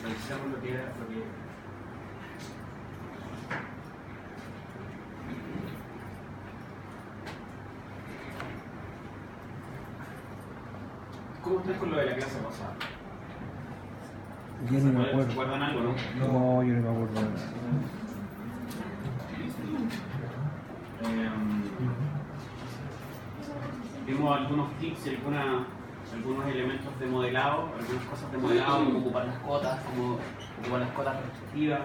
visualizamos lo que era, ¿Cómo estás con lo de la clase pasada? Yo no me acuerdo. ¿Recuerdan algo, no? No, yo no me acuerdo. Vimos algunos tips y algunos elementos de modelado, algunas cosas de modelado, como ocupar las cotas, como ocupar las cotas restrictivas,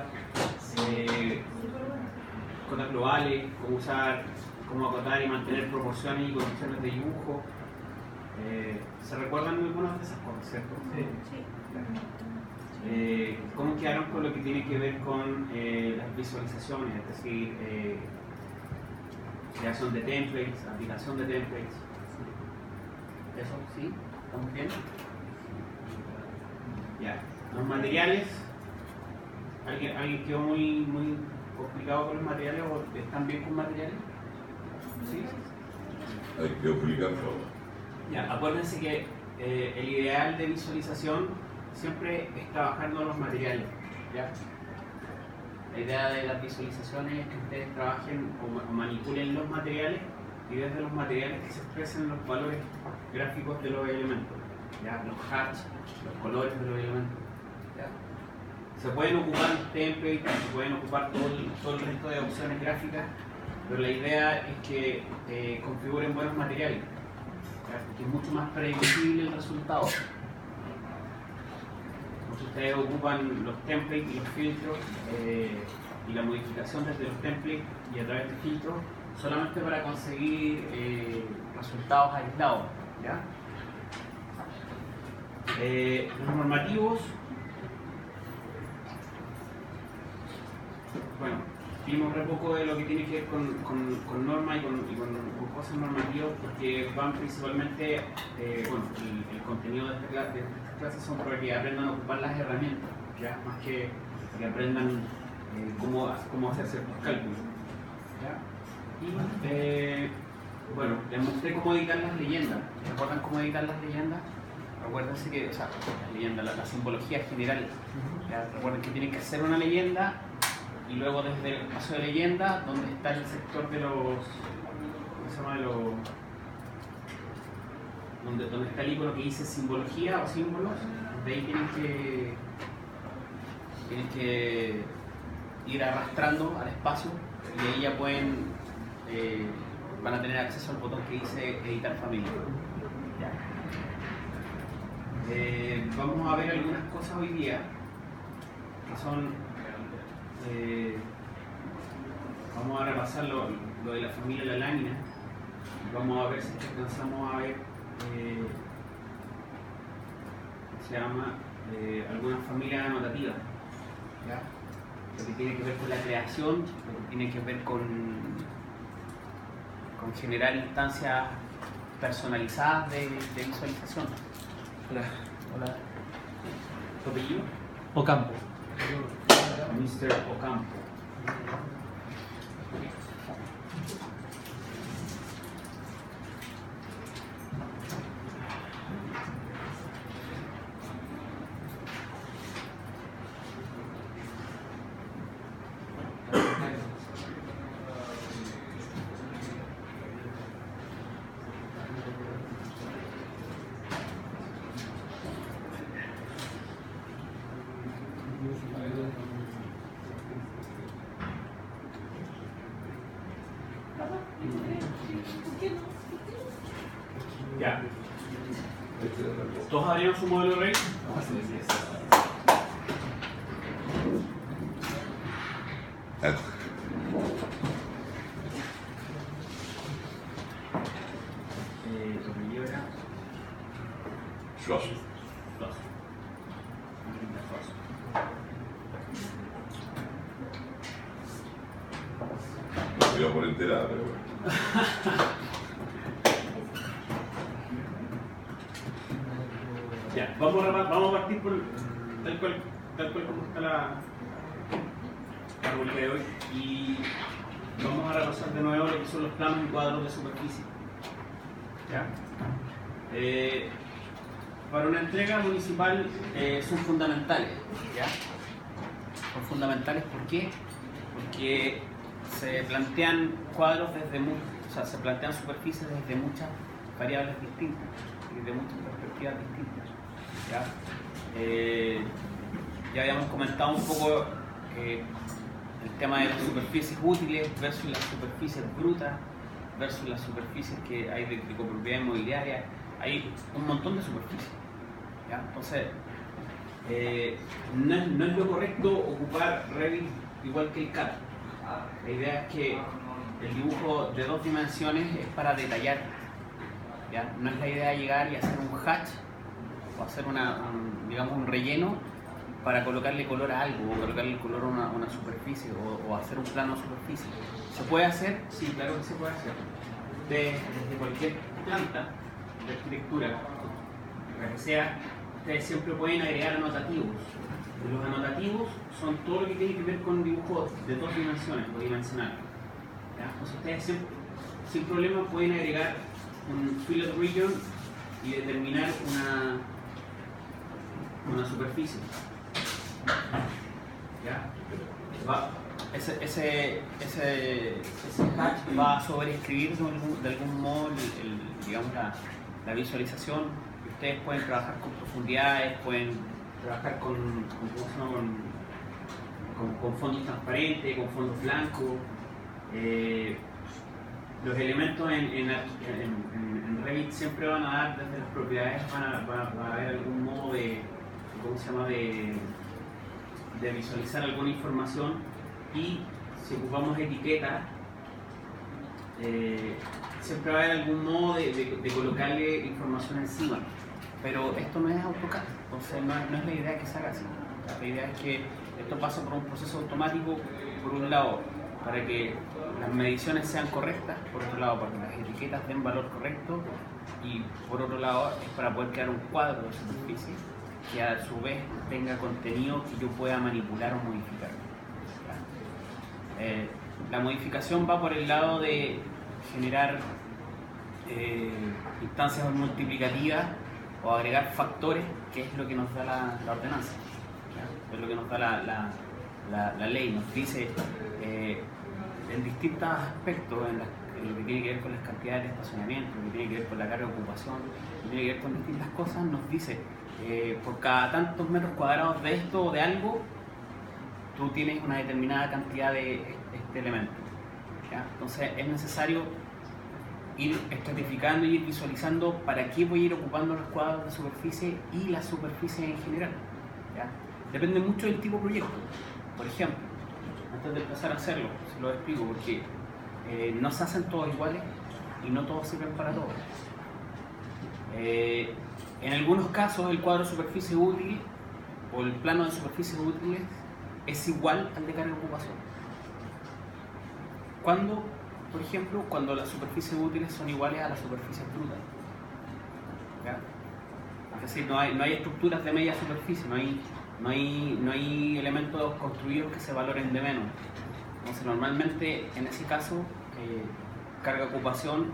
cotas globales, cómo acotar y mantener proporciones y condiciones de dibujo. ¿Se recuerdan algunas de esas cosas, cierto? Sí. ¿Cómo quedaron con lo que tiene que ver con las visualizaciones? Es decir, creación de templates, aplicación de templates. ¿Eso? ¿Sí? ¿Estamos bien? Ya. Los materiales. ¿Alguien quedó muy complicado con los materiales o están bien con materiales? ¿Sí? Hay que explicarlo. Ya, acuérdense que el ideal de visualización siempre es trabajando los materiales. ¿Ya? La idea de las visualizaciones es que ustedes trabajen o manipulen los materiales y desde los materiales que se expresen los valores gráficos de los elementos. ¿Ya? Los hatch, los colores de los elementos. ¿Ya? Se pueden ocupar templates, se pueden ocupar todo el resto de opciones gráficas, pero la idea es que configuren buenos materiales. Que es mucho más previsible el resultado. Entonces ustedes ocupan los templates y los filtros y la modificación desde los templates y a través de filtros solamente para conseguir resultados aislados. ¿Ya? Los normativos, bueno, vimos un poco de lo que tiene que ver con normas y con cosas normativas, porque van principalmente, el contenido de estas clases son para que aprendan a ocupar las herramientas, ¿ya? Más que aprendan cómo hacer ciertos cálculos. ¿Ya? Y les mostré cómo editar las leyendas. ¿Recuerdan cómo editar las leyendas? Acuérdense que, las leyendas, la simbología general. ¿Ya? Recuerden que tienen que hacer una leyenda y luego desde el paso de leyenda, donde está el sector de los, ¿cómo se llama? Donde está el icono que dice simbología o símbolos, de ahí tienen que ir arrastrando al espacio y ahí ya van a tener acceso al botón que dice editar familia. ¿Ya? Vamos a ver algunas cosas hoy día que son vamos a repasar lo de la familia de la lámina. Vamos a ver si alcanzamos a ver se llama alguna familia anotativa, ¿ya? Lo que tiene que ver con la creación, lo que tiene que ver con generar instancias personalizadas de visualización. Hola. ¿Tu apellido? Ocampo. Mr. Ocampo. Ya. ¿Todos abrieron su modelo Rey? Tu apellido era Schloss. Me iba por enterada, pero bueno. Ya, vamos a partir por tal cual como está la rúbrica de hoy y vamos a repasar de nuevo lo que son los planos y cuadros de superficie. ¿Ya? para una entrega municipal son fundamentales, ¿ya? Son fundamentales, ¿por qué? Porque se plantean cuadros se plantean superficies desde muchas variables distintas, desde muchas perspectivas distintas, ¿ya? Ya habíamos comentado un poco el tema de las superficies útiles versus las superficies brutas versus las superficies que hay de copropiedad inmobiliaria. Hay un montón de superficies, ¿ya? Entonces no es lo correcto ocupar Revit igual que el CAD. La idea es que el dibujo de 2 dimensiones es para detallar, ¿ya? No es la idea llegar y hacer un hatch o hacer digamos un relleno para colocarle color a algo, o colocarle color a una superficie, o hacer un plano de superficie. ¿Se puede hacer? Sí, claro que se puede hacer. Desde cualquier planta de arquitectura, la que sea, ustedes siempre pueden agregar anotativos. Los anotativos son todo lo que tiene que ver con dibujos de 2 dimensiones, o dimensional. Entonces ustedes sin problema pueden agregar un fillet region y determinar una superficie. ¿Ya? Ese hatch va a sobreescribir de algún modo digamos la visualización. Ustedes pueden trabajar con profundidades, pueden trabajar con fondos transparentes, con fondos blancos. Los elementos en Revit siempre van a dar desde las propiedades, va a haber algún modo de visualizar alguna información, y si ocupamos etiquetas siempre va a haber algún modo de colocarle información encima, pero esto no es AutoCAD, entonces no es la idea que se haga así. La idea es que esto pasa por un proceso automático, por un lado para que las mediciones sean correctas, por otro lado para que las etiquetas den valor correcto, y por otro lado es para poder crear un cuadro de superficie que a su vez tenga contenido que yo pueda manipular o modificar. La modificación va por el lado de generar instancias multiplicativas o agregar factores, que es lo que nos da la ordenanza, ¿ya? Es lo que nos da la ley. Nos dice en distintos aspectos, en lo que tiene que ver con las cantidades de estacionamiento, lo que tiene que ver con la carga de ocupación, lo que tiene que ver con distintas cosas, nos dice por cada tantos metros cuadrados de esto o de algo, tú tienes una determinada cantidad de este elemento, ¿ya? Entonces es necesario ir estratificando y ir visualizando para qué voy a ir ocupando los cuadros de superficie y las superficies en general, ¿ya? Depende mucho del tipo de proyecto. Por ejemplo, antes de empezar a hacerlo, se lo explico, porque no se hacen todos iguales y no todos sirven para todos. En algunos casos el cuadro de superficie útil o el plano de superficies útiles es igual al de carga de ocupación. Cuando, por ejemplo, cuando las superficies útiles son iguales a las superficies brutas, ¿ya? Es decir, no hay estructuras de media superficie, no hay elementos construidos que se valoren de menos. Entonces normalmente en ese caso carga de ocupación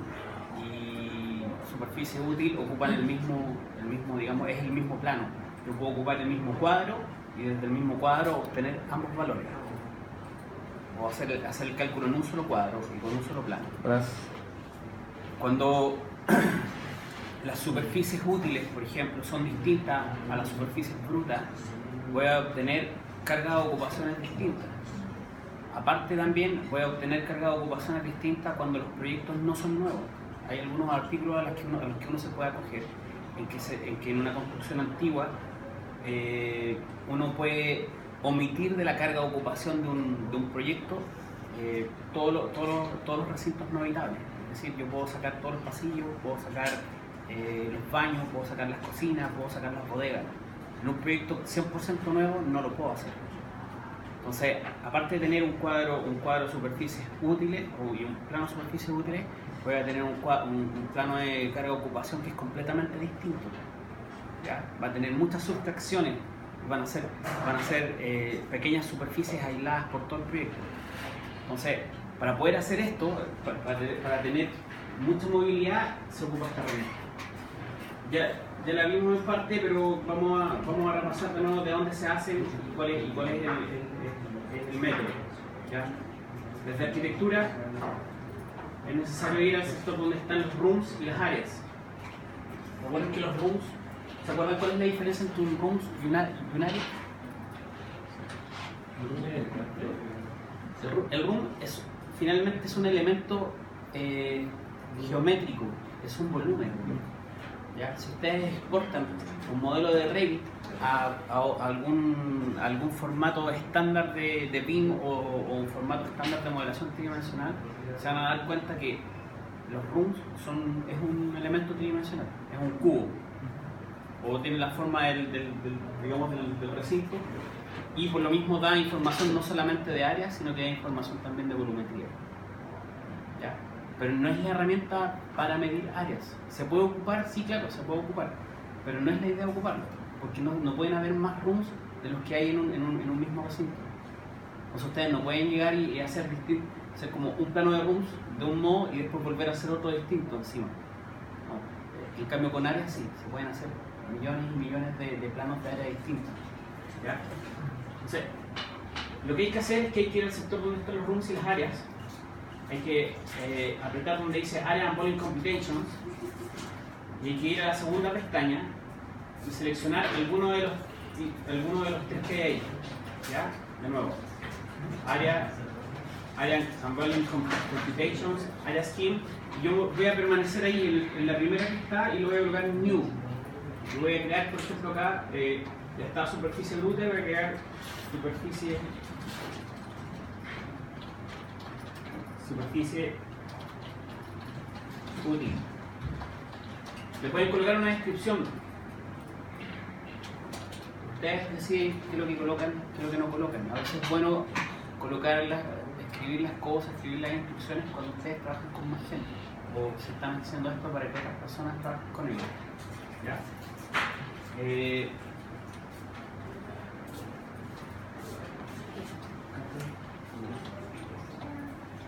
y superficie útil ocupan el mismo, digamos, es el mismo plano. Yo puedo ocupar el mismo cuadro y desde el mismo cuadro obtener ambos valores, o hacer el cálculo en un solo cuadro y con un solo plano. Gracias. Cuando las superficies útiles, por ejemplo, son distintas a las superficies brutas, voy a obtener cargas de ocupaciones distintas. Aparte también voy a obtener cargas de ocupaciones distintas cuando los proyectos no son nuevos. Hay algunos artículos a los que uno se puede acoger, en que en una construcción antigua uno puede omitir de la carga de ocupación de un proyecto todos los recintos no habitables. Es decir, yo puedo sacar todos los pasillos, puedo sacar los baños, puedo sacar las cocinas, puedo sacar las bodegas. En un proyecto 100% nuevo no lo puedo hacer. Entonces, aparte de tener un cuadro de superficies útiles y un plano de superficies útiles, voy a tener un plano de carga de ocupación que es completamente distinto, ¿ya? Va a tener muchas sustracciones, van a ser pequeñas superficies aisladas por todo el proyecto. Entonces, para poder hacer esto, para tener mucha movilidad, se ocupa esta herramienta. Ya ya la vimos en parte, pero vamos a repasar de nuevo de dónde se hacen y cuál es el método. ¿Ya? Desde arquitectura es necesario ir al sector donde están los rooms y las áreas. Recuerden que los rooms, ¿se acuerdan cuál es la diferencia entre un rooms y un área? El room finalmente es un elemento geométrico, es un volumen. ¿Ya? Si ustedes exportan un modelo de Revit a algún formato estándar de BIM o un formato estándar de modelación tridimensional, se van a dar cuenta que los rooms es un elemento tridimensional, es un cubo, o tiene la forma del recinto, y por lo mismo da información no solamente de área, sino que da información también de volumetría. ¿Ya? Pero no es la herramienta para medir áreas. ¿Se puede ocupar? Sí, claro, se puede ocupar, pero no es la idea ocuparlo, porque no pueden haber más rooms de los que hay en un mismo recinto. O sea, ustedes no pueden llegar y hacer como un plano de rooms de un modo y después volver a hacer otro distinto encima. No. En cambio con áreas sí, se pueden hacer millones y millones de planos de área distintos. ¿Ya? Entonces, lo que hay que hacer es que hay que ir al sector donde están los rooms y las áreas. Hay que apretar donde dice Area and Volume Computations y hay que ir a la segunda pestaña y seleccionar alguno de los tres que hay ahí. ¿Ya? De nuevo, Area and Volume Computations, Area Scheme. Yo voy a permanecer ahí en la primera que está y lo voy a colocar en New. Y voy a crear, por ejemplo, acá esta superficie lute, voy a crear superficie útil. Le pueden colocar una descripción. Ustedes deciden qué es lo que colocan, qué es lo que no colocan. A veces es bueno colocarlas, escribir las cosas, escribir las instrucciones cuando ustedes trabajan con más gente o se están haciendo esto para que otras personas trabajen con ellos. ¿Ya?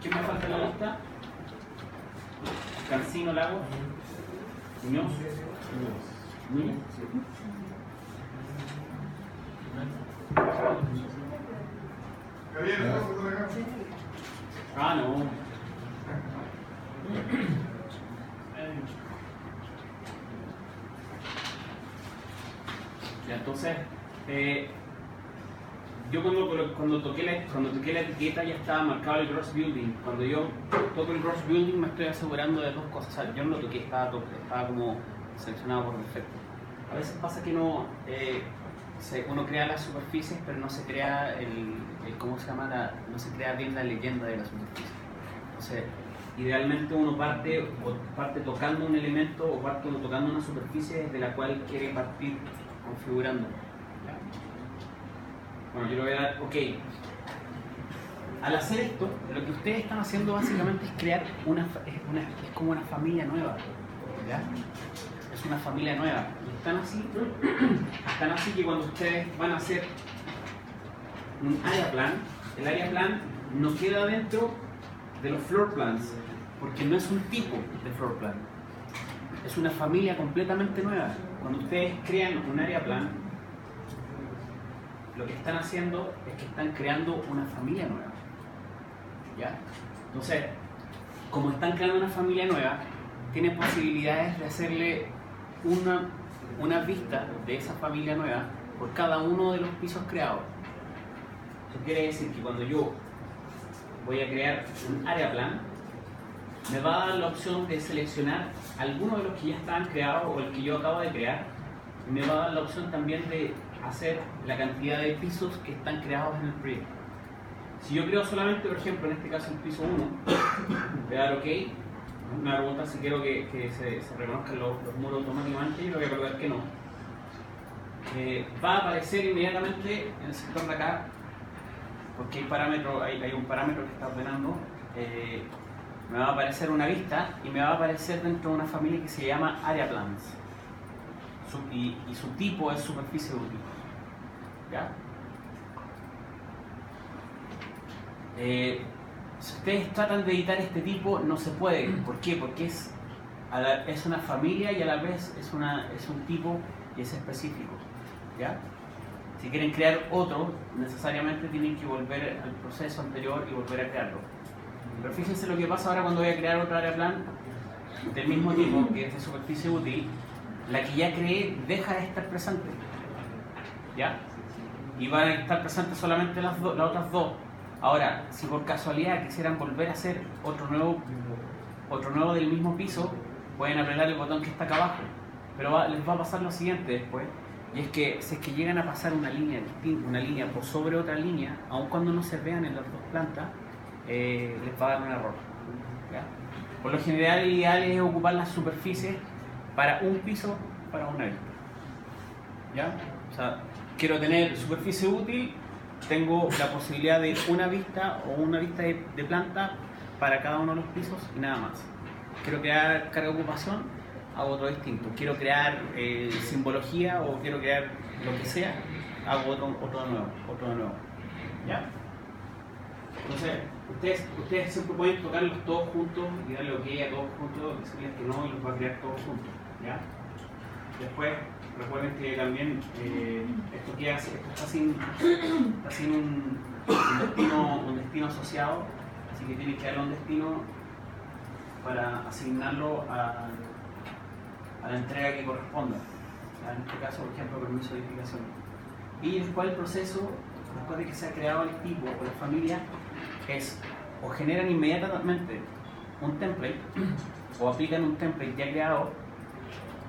¿Quién me falta en la lista? Cancino Lago. Muñoz. Muñoz. Ah, no. Ya, entonces, yo cuando toqué la etiqueta ya estaba marcado el gross building. Cuando yo toco el gross building me estoy asegurando de dos cosas. O sea, yo no lo toqué, estaba como seleccionado por defecto. A veces pasa que uno crea las superficies, pero no se crea ¿cómo se llama? No se crea bien la leyenda de la superficie. Entonces, idealmente uno parte tocando un elemento o parte tocando una superficie desde la cual quiere partir configurando. Bueno, yo le voy a dar OK. Al hacer esto, lo que ustedes están haciendo básicamente es crear es como una familia nueva. ¿Ya? Es una familia nueva. Y están así que cuando ustedes van a hacer un area plan, el area plan no queda dentro de los floor plans, porque no es un tipo de floor plan. Es una familia completamente nueva. Cuando ustedes crean un area plan, lo que están haciendo es que están creando una familia nueva. ¿Ya? Entonces, como están creando una familia nueva, tienen posibilidades de hacerle una vista de esa familia nueva por cada uno de los pisos creados. Eso quiere decir que cuando yo voy a crear un area plan, me va a dar la opción de seleccionar alguno de los que ya estaban creados o el que yo acabo de crear, y me va a dar la opción también de hacer la cantidad de pisos que están creados en el proyecto. Si yo creo solamente, por ejemplo, en este caso el piso 1, voy a dar OK. Me va a preguntar si quiero que se reconozcan los muros automáticamente, y yo le voy a colocar que no. Va a aparecer inmediatamente en el sector de acá, porque hay un parámetro que está ordenando. Me va a aparecer una vista y me va a aparecer dentro de una familia que se llama Area Plans. Y su tipo es superficie útil. ¿Ya? Si ustedes tratan de editar este tipo, no se puede. ¿Por qué? Porque es una familia y a la vez es un tipo y es específico, ¿ya? Si quieren crear otro, necesariamente tienen que volver al proceso anterior y volver a crearlo. Pero fíjense lo que pasa ahora cuando voy a crear otra área plan del mismo tipo, que es de superficie útil. La que ya creé deja de estar presente, ¿ya? Y van a estar presentes solamente las otras dos. Ahora, si por casualidad quisieran volver a hacer otro nuevo del mismo piso, pueden apretar el botón que está acá abajo. Pero les va a pasar lo siguiente después, y es que si es que llegan a pasar una línea por sobre otra línea, aun cuando no se vean en las dos plantas, les va a dar un error, ¿ya? Por lo general, el ideal es ocupar las superficies para un piso, para una vista, ¿ya? O sea, quiero tener superficie útil, tengo la posibilidad de una vista o una vista de planta para cada uno de los pisos y nada más. Quiero crear carga de ocupación, hago otro distinto. Quiero crear simbología o quiero crear lo que sea, hago otro de nuevo, ¿ya? Entonces, ustedes siempre pueden tocarlos todos juntos y darle ok a todos juntos, decirles que no y los va a crear todos juntos, ¿ya? Después, recuerden que también esto está sin un destino asociado, así que tienen que darle un destino para asignarlo a la entrega que corresponda. O sea, en este caso, por ejemplo, permiso de edificación. Y después el proceso, después de que se ha creado el tipo o la familia, es o generan inmediatamente un template o aplican un template ya creado,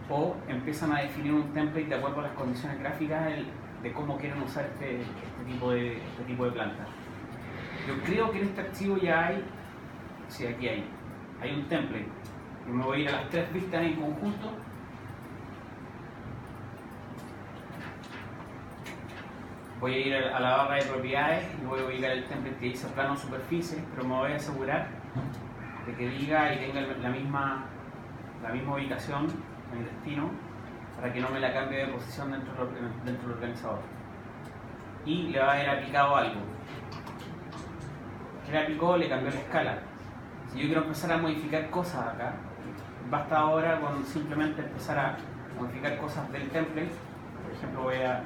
o empiezan a definir un template de acuerdo a las condiciones gráficas de cómo quieren usar este tipo de planta. Yo creo que en este archivo ya hay, sí, aquí hay un template. Yo me voy a ir a las tres vistas en conjunto. Voy a ir a la barra de propiedades y voy a ubicar el template que dice plano superficie, pero me voy a asegurar de que diga y tenga la misma ubicación en el destino para que no me la cambie de posición dentro del organizador. Y le va a haber aplicado algo. ¿Qué le aplicó? Le cambió la escala. Si yo quiero empezar a modificar cosas acá, basta ahora con simplemente empezar a modificar cosas del template. Por ejemplo, voy a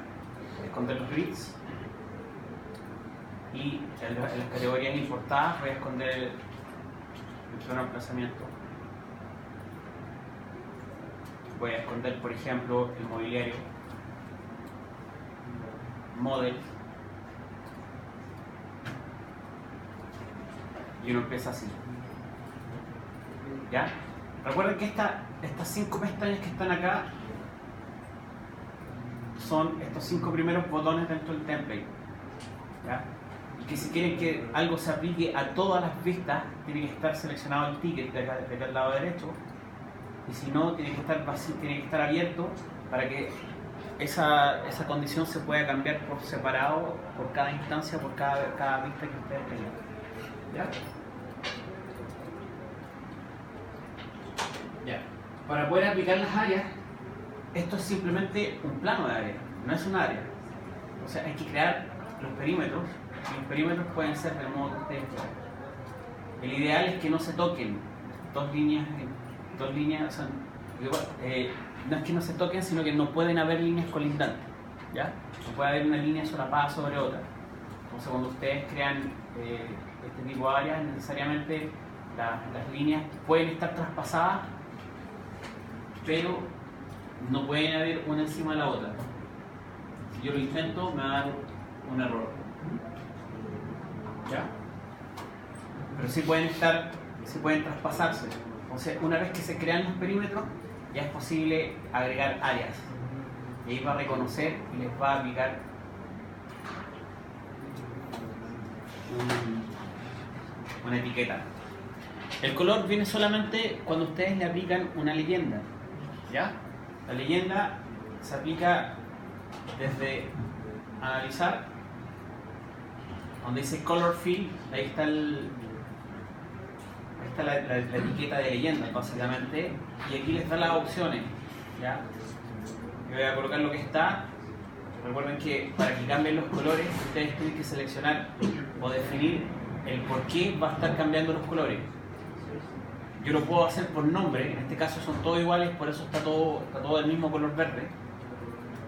esconder los grids y en las categorías importadas voy a esconder el plano de emplazamiento. Voy a esconder, por ejemplo, el mobiliario, model, y uno empieza así, ¿ya? Recuerden que estas 5 pestañas que están acá son estos 5 primeros botones dentro del template, ¿ya? Y que si quieren que algo se aplique a todas las vistas, tiene que estar seleccionado el ticket de acá al lado derecho, y si no, tiene que estar vacío, tiene que estar abierto para que esa condición se pueda cambiar por separado, por cada instancia, por cada vista que ustedes tengan, ¿ya? Ya. Para poder aplicar las áreas, esto es simplemente un plano de área, no es un área. O sea, hay que crear los perímetros, y los perímetros pueden ser del modo que ustedes quieran. El ideal es que no se toquen dos líneas, o sea, no es que no se toquen, sino que no pueden haber líneas colindantes, ¿ya? No puede haber una línea solapada sobre otra. Entonces, cuando ustedes crean este tipo de áreas, necesariamente las líneas pueden estar traspasadas, pero no pueden haber una encima de la otra. Si yo lo intento, me va a dar un error, ¿ya? Pero sí pueden traspasarse. Entonces, una vez que se crean los perímetros, ya es posible agregar áreas. Y ahí va a reconocer y les va a aplicar una etiqueta. El color viene solamente cuando ustedes le aplican una leyenda, ¿ya? La leyenda se aplica desde analizar, donde dice color field, ahí está la etiqueta de leyenda básicamente, y aquí les da las opciones, ¿ya? Yo voy a colocar lo que está. Recuerden que para que cambien los colores ustedes tienen que seleccionar o definir el por qué va a estar cambiando los colores, yo lo puedo hacer por nombre, en este caso son todos iguales, por eso está todo del mismo color verde.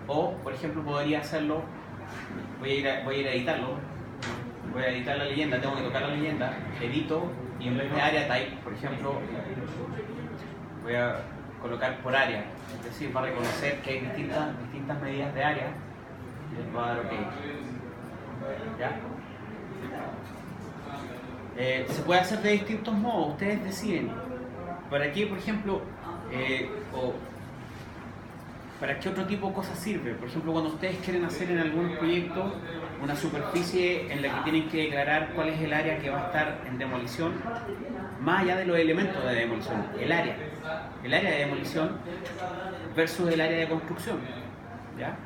O, por ejemplo, podría hacerlo, voy a ir a editarlo, voy a editar la leyenda, tengo que tocar la leyenda, edito y en vez de area type, por ejemplo, voy a colocar por área, es decir, va a reconocer que hay distintas medidas de área y les va a dar OK. ¿Ya? Se puede hacer de distintos modos, ustedes deciden. ¿Para qué, por ejemplo, o para qué otro tipo de cosas sirve? Por ejemplo, cuando ustedes quieren hacer en algunos proyectos una superficie en la que tienen que declarar cuál es el área que va a estar en demolición, más allá de los elementos de demolición, el área de demolición versus el área de construcción, ¿ya?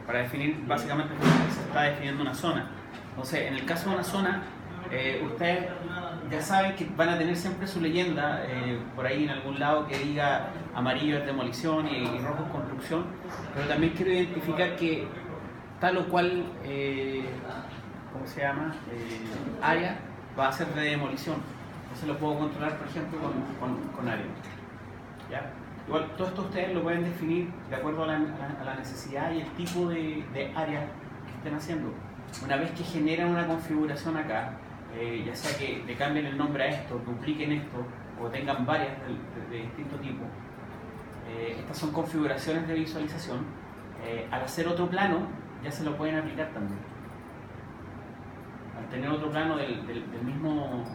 Para definir, básicamente se está definiendo una zona. Entonces, en el caso de una zona, ustedes ya saben que van a tener siempre su leyenda por ahí en algún lado que diga amarillo es demolición y rojo es construcción, pero también quiero identificar que tal o cual ¿cómo se llama? Área va a ser de demolición. Entonces lo puedo controlar, por ejemplo, con área. ¿Ya? Igual, todo esto ustedes lo pueden definir de acuerdo a la necesidad y el tipo de área que estén haciendo. Una vez que generan una configuración acá, ya sea que le cambien el nombre a esto, dupliquen esto o tengan varias de distinto tipo, estas son configuraciones de visualización. Al hacer otro plano ya se lo pueden aplicar también. Al tener otro plano del mismo,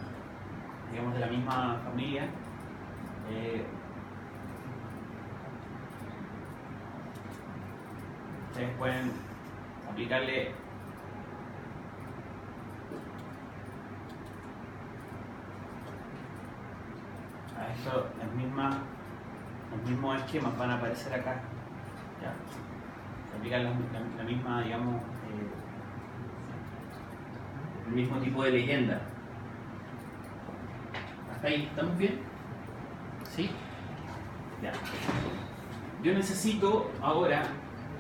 digamos, de la misma familia, ustedes pueden aplicarle a esto los mismos esquemas van a aparecer acá, ¿ya? Aplicar la misma, digamos, el mismo tipo de leyenda. ¿Hasta ahí estamos bien? ¿Sí? Ya. Yo necesito ahora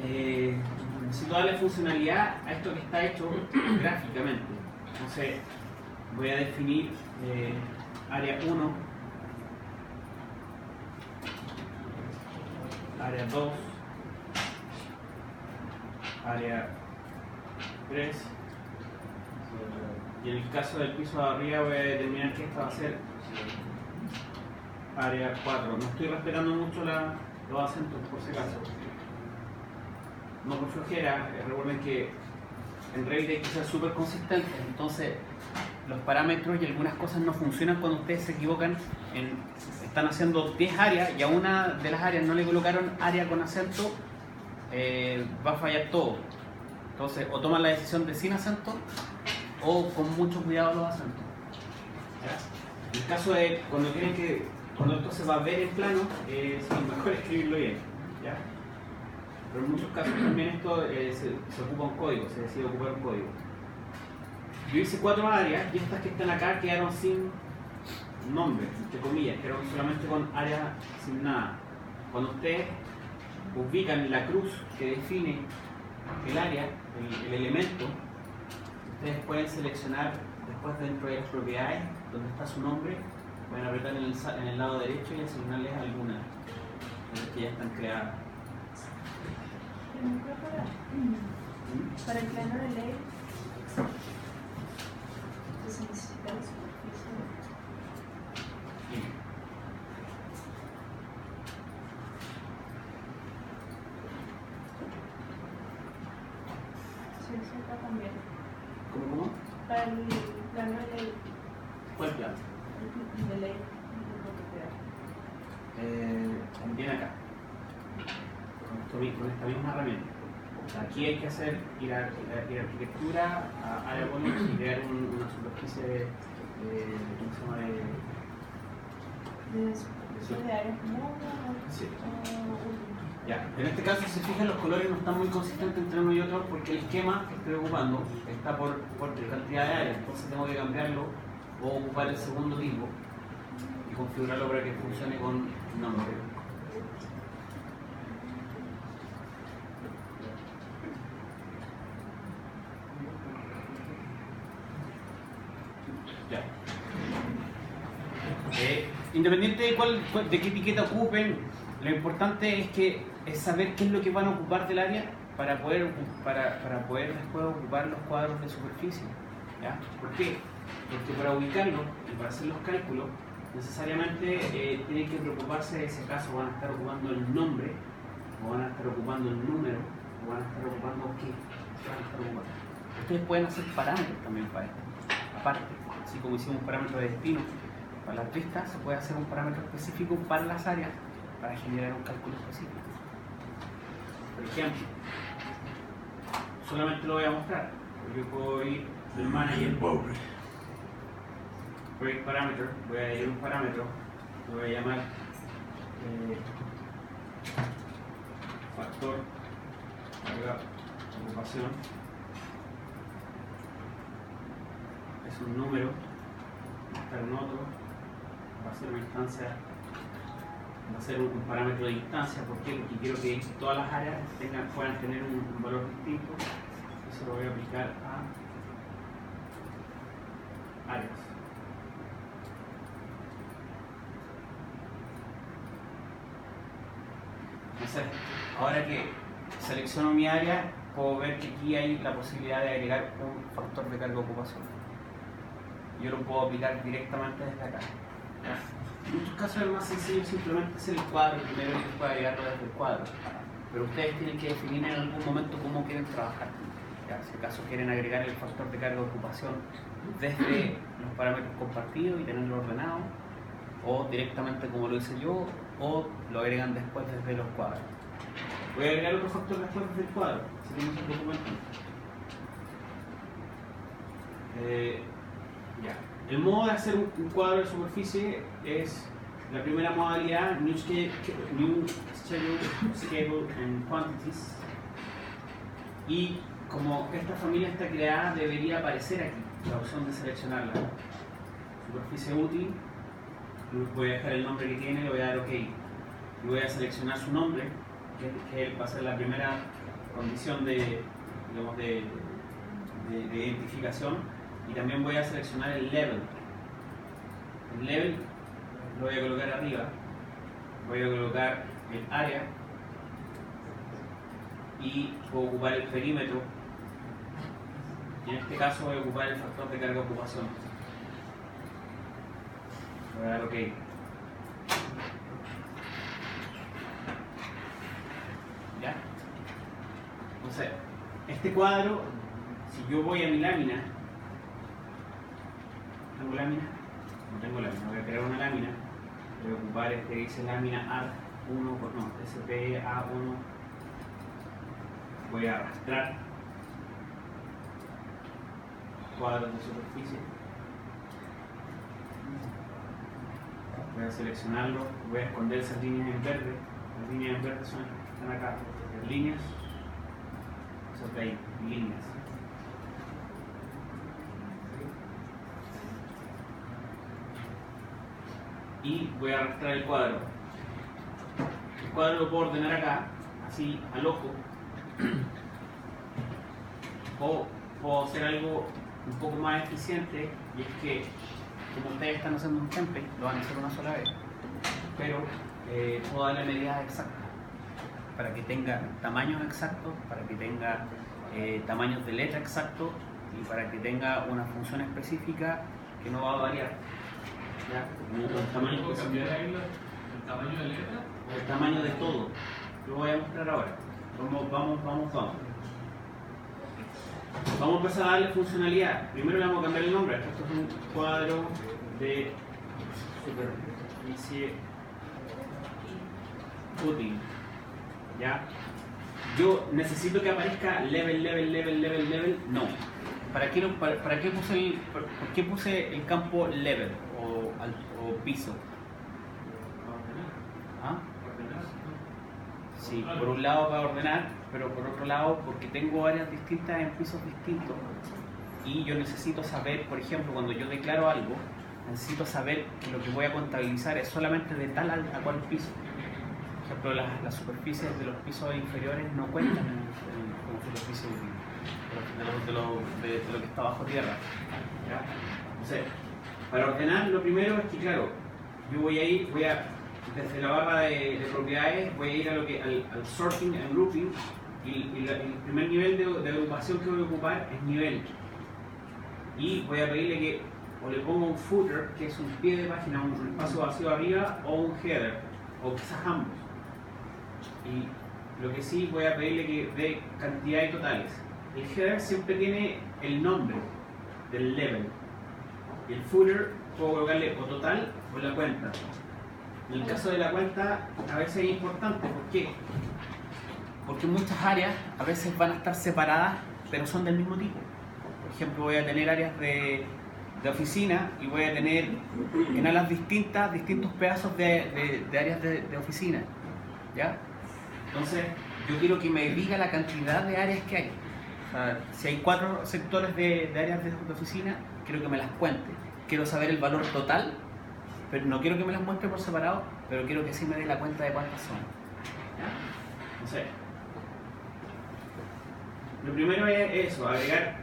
necesito darle funcionalidad a esto que está hecho gráficamente. Entonces voy a definir área 1, área 2, área 3, y en el caso del piso de arriba voy a determinar que esta va a ser área 4. No estoy respetando mucho los acentos, por si acaso. No por flojera, recuerden que en Revit hay que ser súper consistente, entonces los parámetros y algunas cosas no funcionan cuando ustedes se equivocan. Están haciendo 10 áreas y a una de las áreas no le colocaron área con acento, va a fallar todo. Entonces, o toman la decisión de sin acento o con mucho cuidado los acentos. ¿Ya? En el caso de cuando esto se va a ver en plano, es mejor escribirlo bien, ¿ya? Pero en muchos casos también esto se ocupa un código, se decide ocupar un código. Yo hice 4 áreas y estas que están acá quedaron sin nombre, entre comillas, quedaron solamente con área sin nada. Cuando ustedes ubican la cruz que define el área, el elemento, ustedes pueden seleccionar después dentro de las propiedades donde está su nombre, pueden apretar en el lado derecho y asignarles alguna de las que ya están creadas. Para el plano de ley se necesita la superficie. Se necesita también. ¿Cómo? Para el plano de ley. ¿Cuál plano? De ley. También acá. Con esta misma herramienta. Aquí hay que ir a arquitectura, a área política y crear una superficie ¿cómo se llama? De superficie de áreas comunes. Sí. Ya. En este caso, si se fijan, los colores no están muy consistentes entre uno y otro porque el esquema que estoy ocupando está por cantidad de áreas, entonces tengo que cambiarlo o ocupar el segundo tipo y configurarlo para que funcione con nombre. Ya. independiente de qué etiqueta ocupen, lo importante es saber qué es lo que van a ocupar del área para poder después ocupar los cuadros de superficie. ¿Ya? ¿Por qué? Porque para ubicarlo y para hacer los cálculos, necesariamente tienen que preocuparse de ese caso, van a estar ocupando el nombre, o van a estar ocupando el número, o van a estar ocupando qué van a estar ocupando. Ustedes pueden hacer parámetros también para esto, aparte, así como hicimos un parámetro de destino para las pistas, se puede hacer un parámetro específico para las áreas para generar un cálculo específico. Por ejemplo, solamente lo voy a mostrar, yo puedo ir del manager, Pobre. project parameter, voy a añadir un parámetro, lo voy a llamar factor carga ocupación, es un número, va a estar en otro, va a ser una instancia, va a ser un parámetro de instancia. ¿Por qué? Porque quiero que todas las áreas puedan tener un valor distinto. Eso lo voy a aplicar a áreas. Entonces, ahora que selecciono mi área, puedo ver que aquí hay la posibilidad de agregar un factor de carga ocupación. Yo lo puedo aplicar directamente desde acá. En muchos casos es más sencillo simplemente hacer el cuadro primero y después agregarlo desde el cuadro. Pero ustedes tienen que definir en algún momento cómo quieren trabajar. ¿Ya? Si acaso quieren agregar el factor de carga de ocupación desde los parámetros compartidos y tenerlo ordenado, o directamente como lo hice yo, o lo agregan después desde los cuadros. Voy a agregar otro factor después desde el cuadro, seguimos el documento. Ya. El modo de hacer un cuadro de superficie es la primera modalidad, New Schedule and Quantities. Y como esta familia está creada, debería aparecer aquí la opción de seleccionarla. Superficie útil, voy a dejar el nombre que tiene, le voy a dar OK. Y voy a seleccionar su nombre, que va a ser la primera condición de identificación. Y también voy a seleccionar el level. El level lo voy a colocar arriba. Voy a colocar el área. Y voy a ocupar el perímetro. Y en este caso voy a ocupar el factor de carga de ocupación. Voy a dar OK. ¿Ya? Entonces, este cuadro, si yo voy a mi lámina, ¿tengo lámina? No tengo lámina, voy a crear una lámina. Voy a ocupar este que dice lámina AR1, no, SPA1. Voy a arrastrar cuadros de superficie. Voy a seleccionarlo, voy a esconder esas líneas en verde. Las líneas en verde están acá. Las líneas, eso de ahí, líneas. Y voy a arrastrar el cuadro. El cuadro lo puedo ordenar acá, así al ojo. O puedo hacer algo un poco más eficiente, y es que, como ustedes están haciendo un template, lo van a hacer una sola vez, pero puedo darle medidas exactas para que tenga tamaños exactos, para que tenga tamaños de letra exactos y para que tenga una función específica que no va a variar. ¿Ya? El tamaño ¿Puedo cambiar ahí el tamaño de letra? El tamaño de todo. Lo voy a mostrar ahora. Vamos. Vamos a empezar a darle funcionalidad. Primero le vamos a cambiar el nombre. Esto es un cuadro de superficie útil. ¿Ya? Yo necesito que aparezca level. No. ¿Por qué puse el campo level o piso? ¿Ah? Sí, por un lado para ordenar, pero por otro lado porque tengo áreas distintas en pisos distintos. Y yo necesito saber, por ejemplo, cuando yo declaro algo, necesito saber que lo que voy a contabilizar es solamente de tal a cual piso. Por ejemplo, las superficies de los pisos inferiores no cuentan como superficie útil, de lo que está bajo tierra. ¿Ya? Entonces, para ordenar, lo primero es que, claro, yo voy a ir, desde la barra de propiedades, voy a ir a al sorting and grouping, y el primer nivel de agrupación que voy a ocupar es nivel. Y voy a pedirle que o le ponga un footer, que es un pie de página, un espacio vacío arriba, o un header, o quizás ambos. Y lo que sí voy a pedirle que dé cantidades totales. El header siempre tiene el nombre del level. Y el footer puedo colocarle o total o la cuenta. En el caso de la cuenta, a veces es importante. ¿Por qué? Porque muchas áreas a veces van a estar separadas, pero son del mismo tipo. Por ejemplo, voy a tener áreas de oficina y voy a tener en alas distintas distintos pedazos de áreas de oficina. ¿Ya? Entonces, yo quiero que me diga la cantidad de áreas que hay. O sea, si hay 4 sectores de áreas de oficina, quiero que me las cuente. Quiero saber el valor total, pero no quiero que me las muestre por separado, pero quiero que sí me dé la cuenta de cuántas son. ¿Ya? Entonces, lo primero es eso, agregar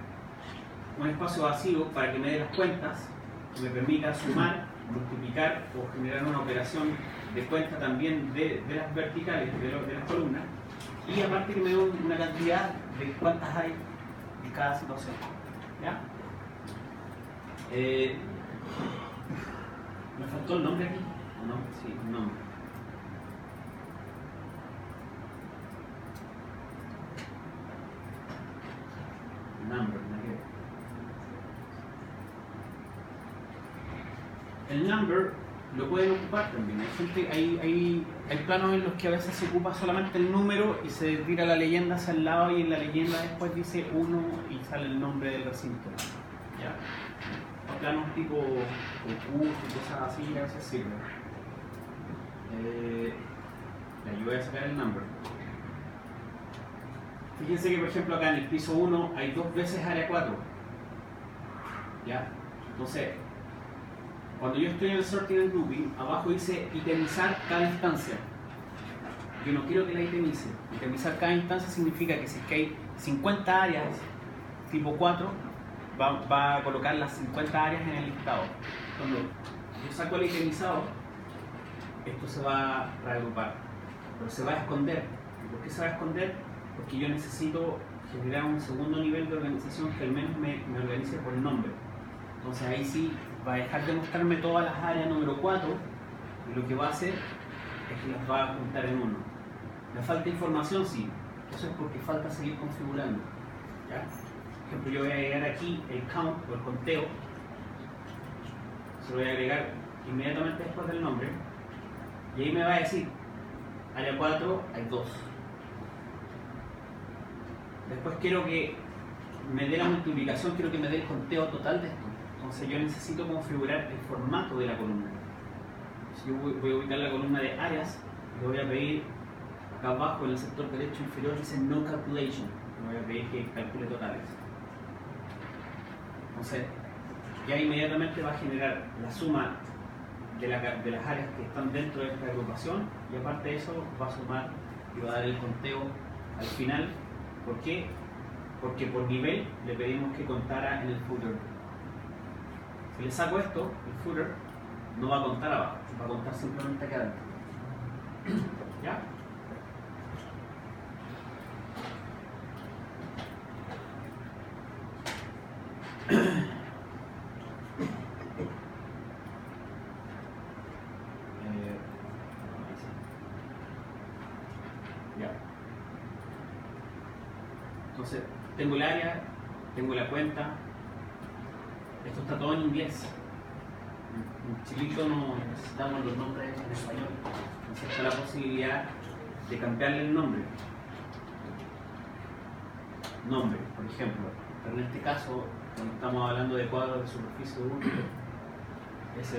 un espacio vacío para que me dé las cuentas, que me permita sumar, multiplicar o generar una operación de cuenta también de las verticales, de las columnas, y aparte que me dé una cantidad de cuántas hay en cada situación. ¿Ya? ¿Me faltó el nombre aquí? ¿O no? Sí, el nombre. El number lo pueden ocupar también. Hay planos en los que a veces se ocupa solamente el número y se tira la leyenda hacia el lado y en la leyenda después dice 1 y sale el nombre del recinto. ¿Ya? Planos tipo concurso y cosas así a veces sirven. Yo voy a sacar el number. Fíjense que por ejemplo acá en el piso 1 hay 2 veces área 4. ¿Ya? Entonces, cuando yo estoy en el sorting and grouping, abajo dice itemizar cada instancia. Yo no quiero que la itemice. Itemizar cada instancia significa que si es que hay 50 áreas tipo 4, va a colocar las 50 áreas en el listado. Cuando yo saco el itemizado, esto se va a reagrupar, pero se va a esconder. ¿Y por qué se va a esconder? Porque yo necesito generar un segundo nivel de organización que al menos me organice por nombre. Entonces ahí sí va a dejar de mostrarme todas las áreas número 4 y lo que va a hacer es que las va a juntar en uno. ¿Me falta información? Sí. Eso es porque falta seguir configurando. ¿Ya? Por ejemplo, yo voy a agregar aquí el count o el conteo. Se lo voy a agregar inmediatamente después del nombre. Y ahí me va a decir, área 4 hay 2. Después quiero que me dé la multiplicación, quiero que me dé el conteo total de esto. Entonces yo necesito configurar el formato de la columna. Yo voy a ubicar la columna de áreas y le voy a pedir acá abajo en el sector derecho inferior dice no calculation. Le voy a pedir que calcule totales. Entonces ya inmediatamente va a generar la suma de las áreas que están dentro de esta agrupación y aparte de eso va a sumar y va a dar el conteo al final. ¿Por qué? Porque por nivel le pedimos que contara en el footer. Si le saco esto, el footer no va a contar abajo, va a contar simplemente acá adentro. ¿Ya? Ya. Entonces, tengo el área, tengo la cuenta. Esto está todo en inglés. En Chilito no necesitamos los nombres en español. Entonces está la posibilidad de cambiarle el nombre. Nombre, por ejemplo. Pero en este caso, cuando estamos hablando de cuadros de superficie útil, es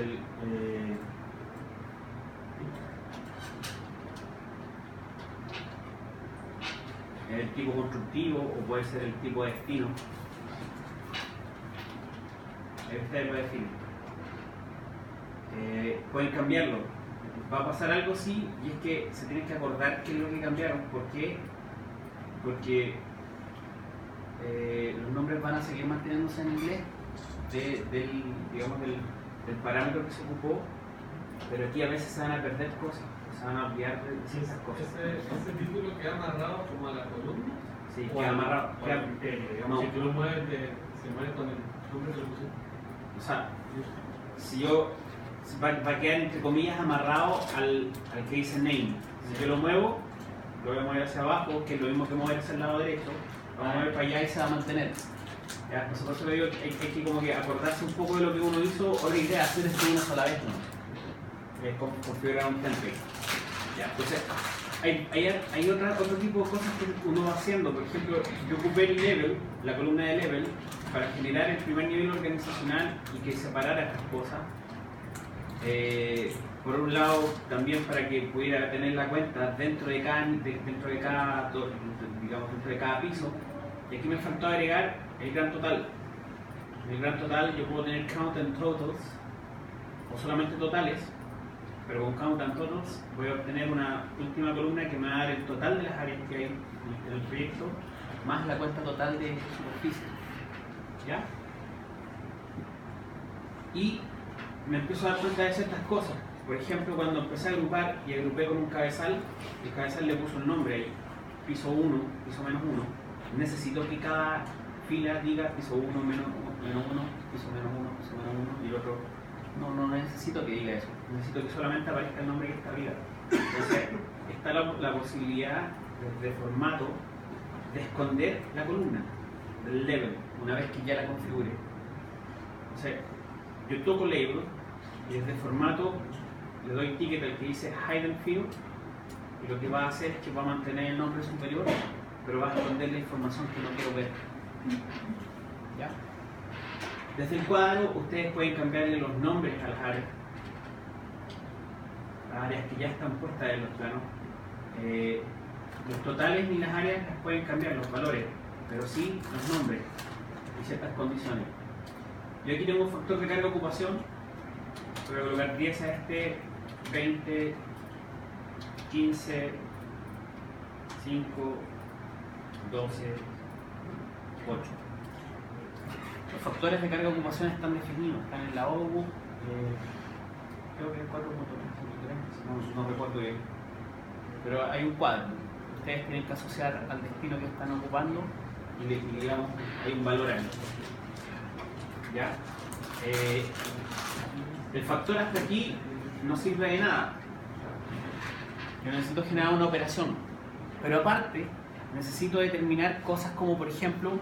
el tipo constructivo o puede ser el tipo de destino. Este lo define. Pueden cambiarlo. Va a pasar algo sí, y es que se tienen que acordar qué es lo que cambiaron. ¿Por qué? Porque los nombres van a seguir manteniéndose en inglés del parámetro que se ocupó pero aquí a veces se van a perder cosas, se van a olvidar de ciertas cosas. Ese título queda amarrado como a la columna. Sí, O queda al- amarrado. o al criterio, digamos, No. si tú lo mueves, se mueve con el nombre que lo pusiste. O sea, si yo va a quedar entre comillas amarrado al que dice name. Si yo lo muevo, lo voy a mover hacia abajo, que es lo mismo que mover hacia el lado derecho, lo voy a mover para allá y se va a mantener. ¿Ya? Entonces, por eso le digo que hay que como que acordarse un poco de lo que uno hizo. Otra idea, hacer esto una sola vez, ¿no? Es configurar un template. ¿Ya? Entonces, hay otro tipo de cosas que uno va haciendo. Por ejemplo, yo ocupé el level, la columna de level, para generar el primer nivel organizacional y que separara estas cosas. Por un lado, también para que pudiera tener la cuenta dentro de cada digamos, dentro de cada piso. Y aquí me faltó agregar el gran total. En el gran total yo puedo tener count and totals, o solamente totales, pero con count and totals voy a obtener una última columna que me va a dar el total de las áreas que hay en el proyecto, más la cuenta total de superficie. ¿Ya? Y me empiezo a dar cuenta de ciertas cosas. Por ejemplo, cuando empecé a agrupar y agrupé con un cabezal, el cabezal le puso el nombre ahí, piso 1, piso menos 1. Necesito que cada fila diga piso 1, menos 1, piso menos 1, piso menos 1 y el otro. No necesito que diga eso. Necesito que solamente aparezca el nombre que está arriba. Entonces, está la posibilidad de formato de esconder la columna del level una vez que ya la configure. Entonces, yo toco label y desde formato le doy ticket al que dice hide and field, y lo que va a hacer es que va a mantener el nombre superior, pero va a esconder la información que no quiero ver. ¿Ya? Desde el cuadro ustedes pueden cambiarle los nombres a las áreas que ya están puestas en los planos. Los totales ni las áreas las pueden cambiar, los valores, pero sí los nombres y ciertas condiciones. Yo aquí tengo un factor de carga ocupación, voy a colocar 10 a este, 20, 15, 5, 12, 8. Los factores de carga ocupación están definidos, están en la OBU, creo que es 4.3, no recuerdo bien, pero hay un cuadro. Ustedes tienen que asociar al destino que están ocupando y digamos, hay un valor ahí. ¿Ya? El factor hasta aquí no sirve de nada. Yo necesito generar una operación, pero aparte necesito determinar cosas como, por ejemplo,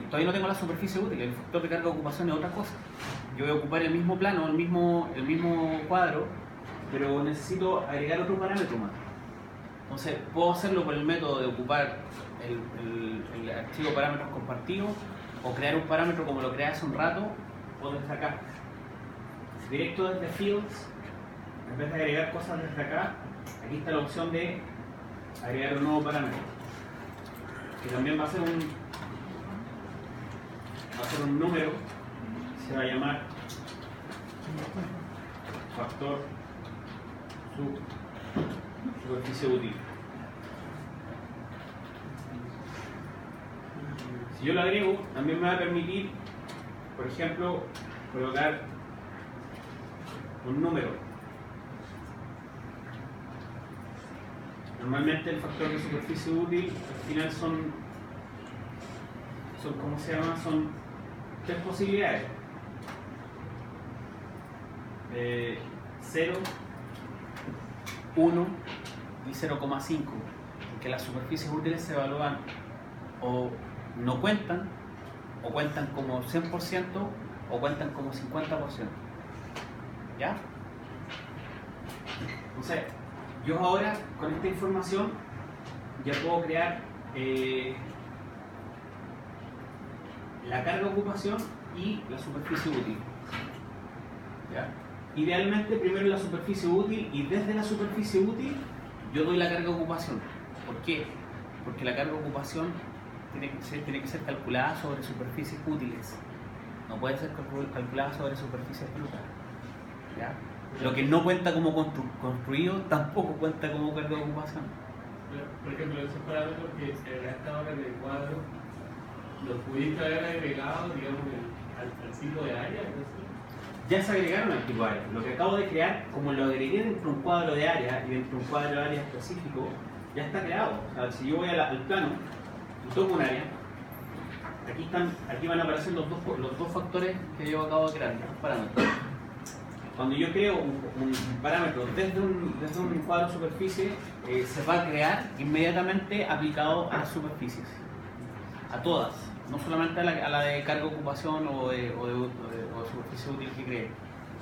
todavía no tengo la superficie útil, el factor de carga de ocupación es otra cosa. Yo voy a ocupar el mismo plano, el mismo cuadro, pero necesito agregar otro parámetro más. Entonces, puedo hacerlo por el método de ocupar el archivo parámetros compartidos, o crear un parámetro como lo creé hace un rato, o desde acá. Directo desde Fields, en vez de agregar cosas desde acá, aquí está la opción de agregar un nuevo parámetro, que también va a ser un número, se va a llamar factor superficie útil. Si yo lo agrego, también me va a permitir, por ejemplo, colocar un número. Normalmente el factor de superficie útil al final son ¿cómo se llama? Son tres posibilidades. 0, 1 y 0,5, que las superficies útiles se evalúan o no cuentan, o cuentan como 100%, o cuentan como 50%. ¿Ya? Entonces, yo ahora con esta información ya puedo crear la carga de ocupación y la superficie útil. ¿Ya? Idealmente primero la superficie útil, y desde la superficie útil yo doy la carga de ocupación. ¿Por qué? Porque la carga de ocupación tiene que ser calculada sobre superficies útiles. No puede ser calculada sobre superficies brutas. ¿Ya? Lo que no cuenta como construido tampoco cuenta como carga de ocupación. Por ejemplo, esos parámetros que se agregaste ahora en el cuadro, ¿los pudiste haber agregado, digamos, al tipo de área? ya se agregaron al tipo de área. Lo que acabo de crear, como lo agregué dentro de un cuadro de área y dentro de un cuadro de área específico, ya está creado. O sea, si yo voy al plano y toco un área, aquí van a aparecer los dos factores que yo acabo de crear, los parámetros. Cuando yo creo un parámetro desde un cuadro de superficie, se va a crear inmediatamente aplicado a las superficies, a todas, no solamente a la de carga ocupación o de superficie útil que cree.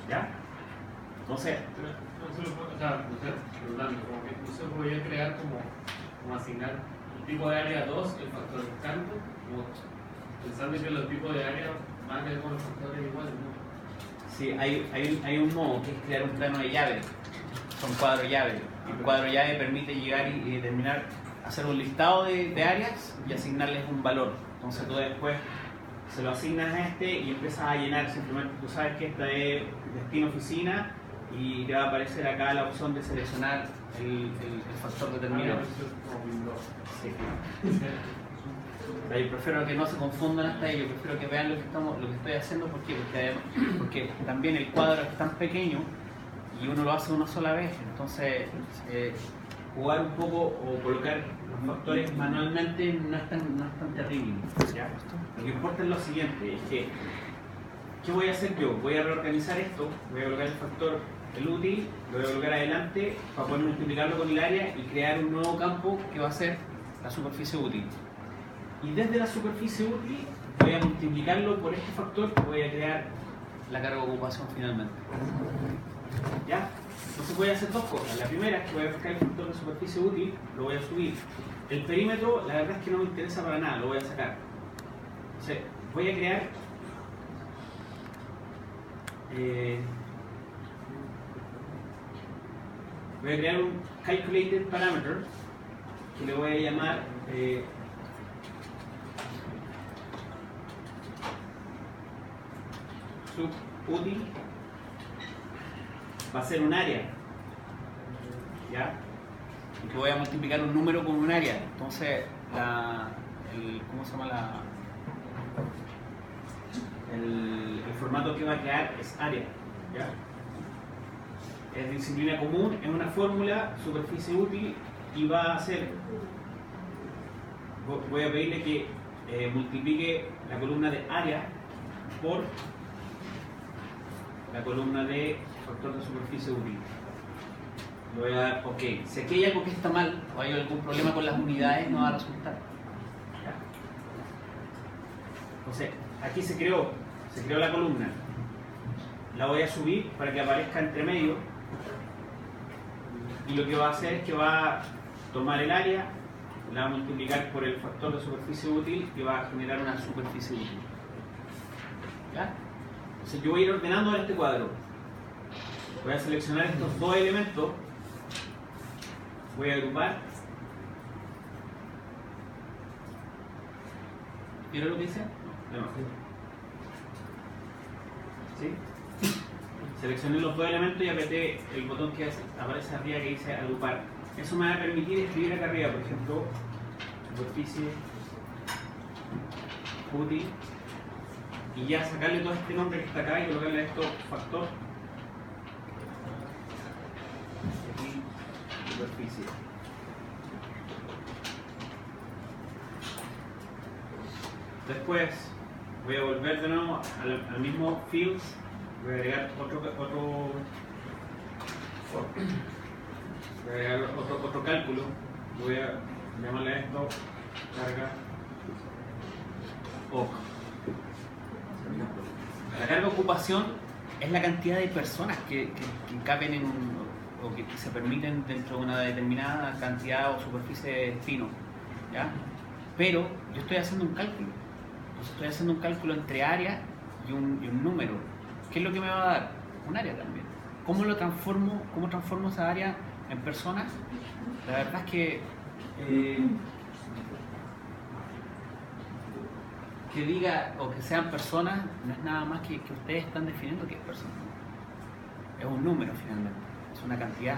¿Ya? Entonces, Pero no se lo puedo, o sea, no sé, preguntando, como que no se podía crear como asignar el tipo de área 2, el factor de canto, como pensando que los tipos de área van a tener con los factores iguales, ¿no? sí, hay un modo que es crear un plano de llave, son cuadro llave. El cuadro llave permite llegar y determinar, hacer un listado de áreas y asignarles un valor. Entonces tú después se lo asignas a este y empiezas a llenar. Simplemente tú sabes que esta es destino oficina y te va a aparecer acá la opción de seleccionar el factor determinado. Sí. Yo prefiero que no se confundan hasta ahí, yo prefiero que vean lo que estoy haciendo. ¿Por qué? Porque también el cuadro es tan pequeño y uno lo hace una sola vez. Entonces, jugar un poco o colocar los factores manualmente no es tan terrible. ¿Ya? Lo que importa es lo siguiente, es que ¿qué voy a hacer yo? Voy a reorganizar esto, voy a colocar el factor, el útil, lo voy a colocar adelante para poder multiplicarlo con el área y crear un nuevo campo que va a ser la superficie útil. Y desde la superficie útil voy a multiplicarlo por este factor que voy a crear la carga de ocupación finalmente. ¿Ya? Entonces voy a hacer dos cosas. La primera es que voy a buscar el factor de superficie útil, lo voy a subir. El perímetro, la verdad es que no me interesa para nada, lo voy a sacar. Entonces voy a crear un calculated parameter que le voy a llamar subútil. Va a ser un área, ¿ya? Y que voy a multiplicar un número con un área. Entonces, ¿cómo se llama el formato que va a quedar es área, ¿ya? Es disciplina común, es una fórmula, superficie útil, y va a ser, voy a pedirle que multiplique la columna de área por la columna de factor de superficie útil. Le voy a dar OK. Si aquí hay algo que está mal o hay algún problema con las unidades, no va a resultar. ¿Ya? Entonces, aquí se creó la columna. La voy a subir para que aparezca entre medio. Y lo que va a hacer es que va a tomar el área, la va a multiplicar por el factor de superficie útil y va a generar una superficie útil. ¿Ya? Entonces yo voy a ir ordenando ahora este cuadro. Voy a seleccionar estos dos elementos. Voy a agrupar. ¿Vieron lo que dice? No. ¿Sí? Seleccioné los dos elementos y apreté el botón que aparece arriba que dice agrupar. Eso me va a permitir escribir acá arriba, por ejemplo, superficie útil, y ya sacarle todo este nombre que está acá y colocarle a esto factor. Aquí, superficie. Después voy a volver de nuevo al mismo fields. Voy a agregar otro cálculo. Voy a llamarle a esto carga OC. La carga ocupación es la cantidad de personas que caben en o que se permiten dentro de una determinada cantidad o superficie de destino, ¿ya? Pero yo estoy haciendo un cálculo. Entonces estoy haciendo un cálculo entre área y un número. ¿Qué es lo que me va a dar? Un área también. ¿Cómo transformo esa área en personas? La verdad es que diga o que sean personas no es nada más que ustedes están definiendo que es persona. Es un número finalmente, es una cantidad.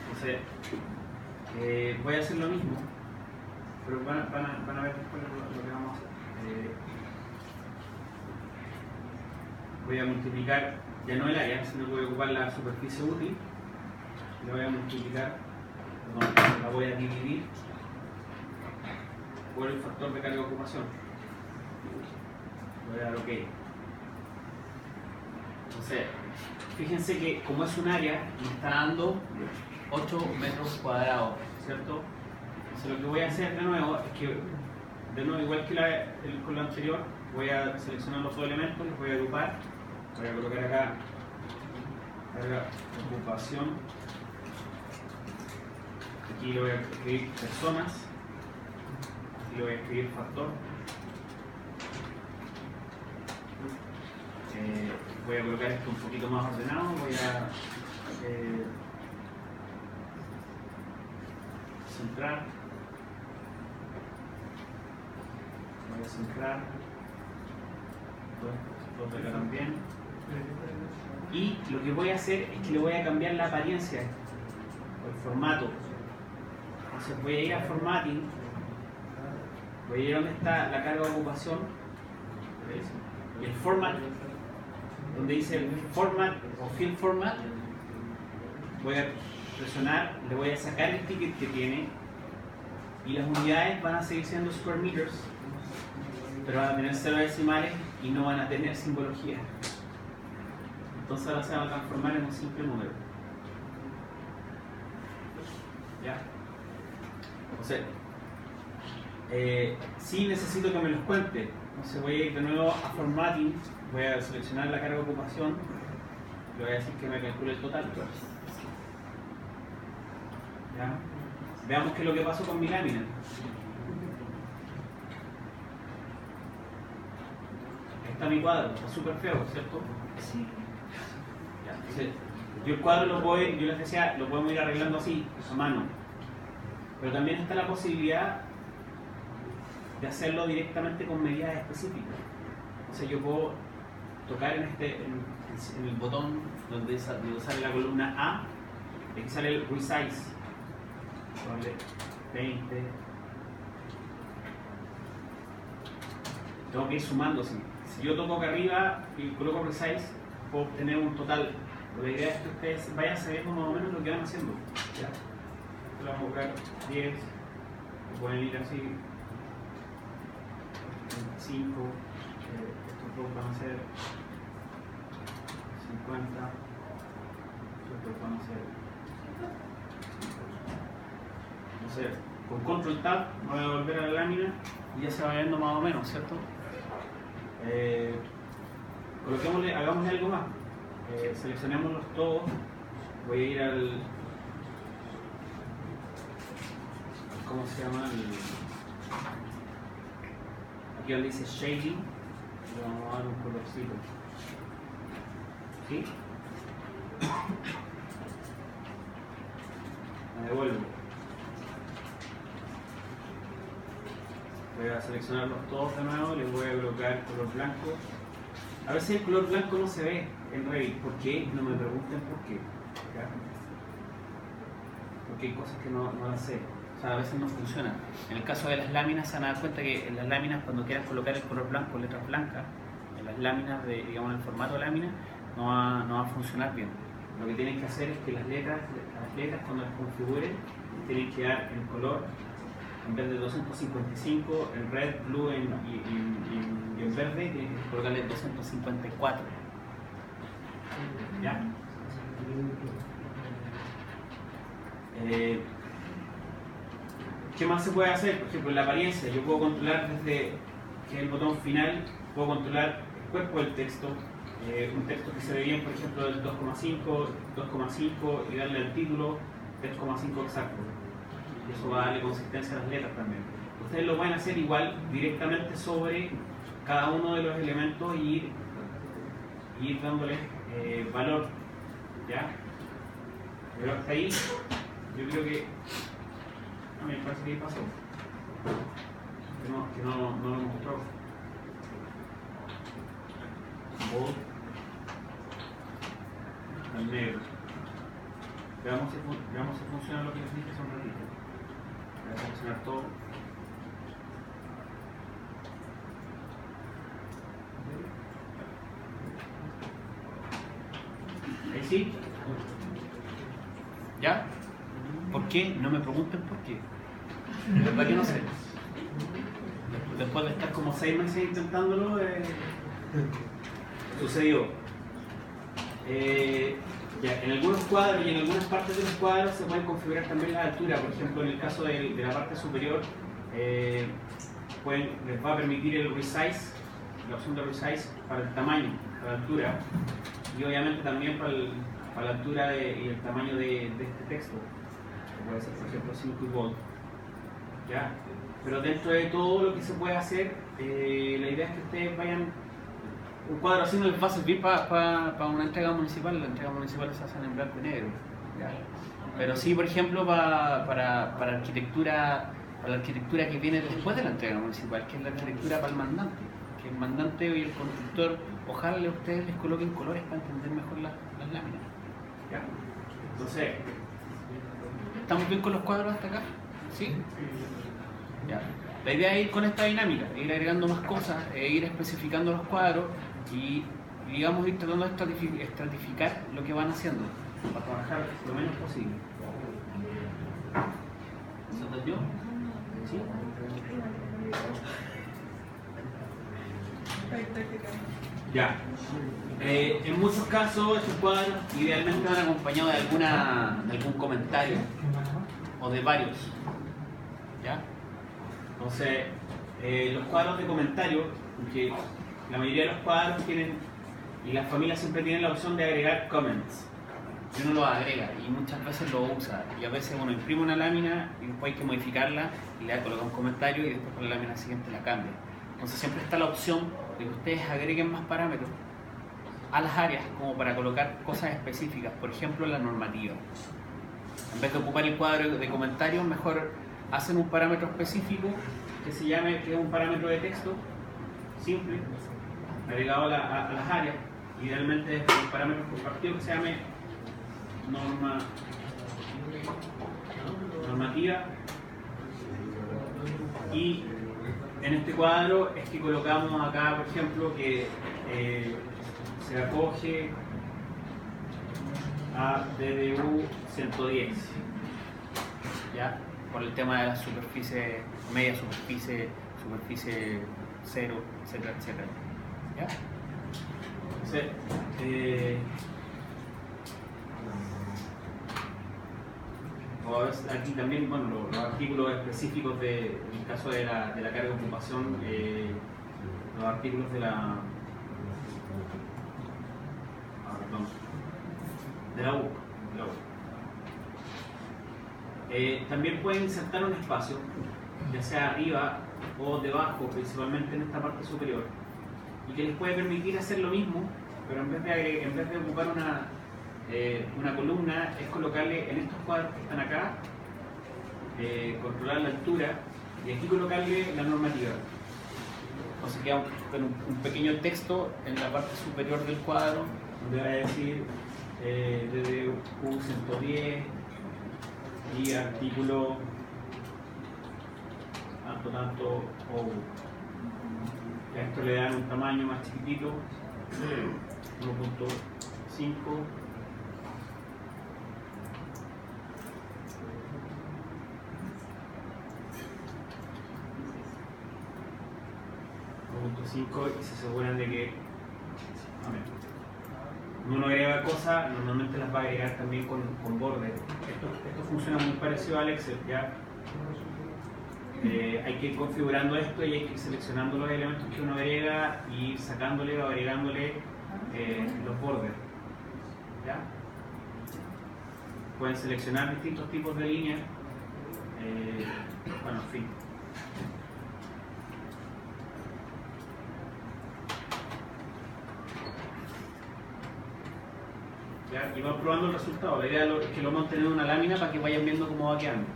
Entonces, voy a hacer lo mismo, pero van a ver después lo que vamos a hacer. Voy a multiplicar ya no el área, sino que voy a ocupar la superficie útil. La voy a multiplicar, perdón, la voy a dividir por el factor de carga de ocupación. Voy a dar OK. Entonces, fíjense que como es un área, me está dando 8 metros cuadrados, ¿cierto? Entonces lo que voy a hacer de nuevo es que, de nuevo, igual que con lo anterior, voy a seleccionar los dos elementos, los voy a agrupar, voy a colocar acá carga ocupación, aquí le voy a escribir personas, aquí le voy a escribir factor, voy a colocar esto un poquito más ordenado, voy a centrar, voy a centrar todo acá también, y lo que voy a hacer es que le voy a cambiar la apariencia o el formato. Entonces voy a ir a formatting, voy a ir a donde está la carga de ocupación y el format, donde dice el format o field format, voy a presionar, le voy a sacar el ticket que tiene y las unidades van a seguir siendo square meters, pero van a tener 0 decimales y no van a tener simbología. Entonces ahora se van a transformar en un simple número. ¿Ya? Entonces, sí necesito que me los cuente. Entonces voy a ir de nuevo a formatting, voy a seleccionar la carga de ocupación, le voy a decir que me calcule el total. ¿Ya? Veamos qué es lo que pasó con mi lámina. Ahí está mi cuadro, está súper feo, ¿cierto? Sí. Ya, entonces, yo el cuadro yo les decía, lo podemos ir arreglando así, a mano. Pero también está la posibilidad de hacerlo directamente con medidas específicas. O sea, yo puedo tocar en el botón donde sale la columna A, aquí sale el resize. Vale, 20. Tengo que ir sumando así. Si yo toco acá arriba y coloco resize, puedo obtener un total. La idea es que ustedes vayan sabiendo más o menos lo que van haciendo. ¿Ya? Esto lo vamos a buscar 10, pueden ir así, 25, estos dos van a ser 50, estos dos van a ser, no sé, con control tab voy a volver a la lámina y ya se va viendo más o menos, ¿cierto? Coloquémosle, hagámosle algo más. Seleccionémoslos todos, voy a ir al, ¿cómo se llama? Aquí donde dice shading, le vamos a dar un colorcito, ¿sí? Me devuelvo, voy a seleccionarlos todos de nuevo, les voy a colocar color blanco. A veces el color blanco no se ve en Revit. ¿Por qué? No me pregunten por qué. ¿Ya? Porque hay cosas que no las sé. O sea, a veces no funcionan. En el caso de las láminas se van a dar cuenta que en las láminas, cuando quieran colocar el color blanco, letras blancas, en las láminas, digamos en el formato de lámina, no va a funcionar bien. Lo que tienen que hacer es que las letras cuando las configuren, tienen que dar el color, en vez de 255, en red, blue y en verde, tienen que colocarle 254. ¿Ya? ¿Qué más se puede hacer? Por ejemplo, en la apariencia, yo puedo controlar desde que el botón final, puedo controlar el cuerpo del texto, un texto que se ve bien, por ejemplo, del 2,5 y darle al título 3,5 exacto. Y eso va a darle consistencia a las letras también. Ustedes lo pueden hacer igual directamente sobre cada uno de los elementos y ir dándole valor. ¿Ya? Pero hasta ahí, yo creo que a mí me parece que ahí pasó. Que no lo mostró. Bold al negro. Veamos si funciona lo que les dije hace un ratito. Voy a seleccionar todo. ¿Sí? ¿Ya? ¿Por qué? No me pregunten por qué. De verdad que no sé. Después de estar como 6 meses intentándolo, sucedió. Ya, en algunos cuadros y en algunas partes de los cuadros se pueden configurar también la altura. Por ejemplo, en el caso de la parte superior, les va a permitir el resize, la opción de resize para el tamaño, para la altura, y obviamente también para la altura y el tamaño de este texto, que puede ser, por ejemplo, 5 y bold. ¿Ya? Pero dentro de todo lo que se puede hacer, la idea es que ustedes vayan. Un cuadro así no les va a servir para una entrega municipal. Las entregas municipales se hacen en blanco y negro. ¿Ya? Pero sí, por ejemplo, para arquitectura, para la arquitectura que viene después de la entrega municipal, que es la arquitectura para el mandante. Que el mandante y el constructor, ojalá ustedes les coloquen colores para entender mejor las láminas. ¿Ya? Entonces, ¿estamos bien con los cuadros hasta acá? ¿Sí? Ya. La idea es ir con esta dinámica, ir agregando más cosas, ir especificando los cuadros y, digamos, ir tratando de estratificar lo que van haciendo para trabajar lo menos posible. ¿Se entendió? ¿Sí? Ya. En muchos casos estos cuadros idealmente van acompañados de algún comentario o de varios. ¿Ya? Entonces, los cuadros de comentarios, que la mayoría de los cuadros tienen, y las familias siempre tienen la opción de agregar comments. Y uno los agrega y muchas veces lo usa. Y a veces uno imprime una lámina y después hay que modificarla y le coloca un comentario y después con la lámina siguiente la cambia. Entonces siempre está la opción de que ustedes agreguen más parámetros a las áreas como para colocar cosas específicas, por ejemplo la normativa. En vez de ocupar el cuadro de comentarios, mejor hacen un parámetro específico que es un parámetro de texto simple, agregado a las áreas. Idealmente es un parámetro compartido que se llame normativa. Y en este cuadro es que colocamos acá, por ejemplo, que se acoge a DDU 110, ¿ya? Por el tema de la superficie, media superficie, superficie cero, etcétera, etcétera. ¿Ya? Entonces, aquí también, bueno, los artículos específicos en el caso de la carga de ocupación, los artículos de la U. También pueden insertar un espacio, ya sea arriba o debajo, principalmente en esta parte superior, y que les puede permitir hacer lo mismo, pero en vez de ocupar una columna, es colocarle en estos cuadros que están acá, controlar la altura y aquí colocarle la normativa. Entonces queda un pequeño texto en la parte superior del cuadro donde va a decir desde U110 y artículo tanto o a esto le dan un tamaño más chiquitito, 1.5. Y se aseguran de que uno agrega cosas, normalmente las va a agregar también con bordes. Esto funciona muy parecido al Excel, ¿ya? Hay que ir configurando esto y hay que ir seleccionando los elementos que uno agrega y ir sacándole o agregándole los bordes, ¿ya? Pueden seleccionar distintos tipos de líneas, bueno, en fin. ¿Ya? Y van probando el resultado. La idea es que lo monten en una lámina para que vayan viendo cómo va quedando.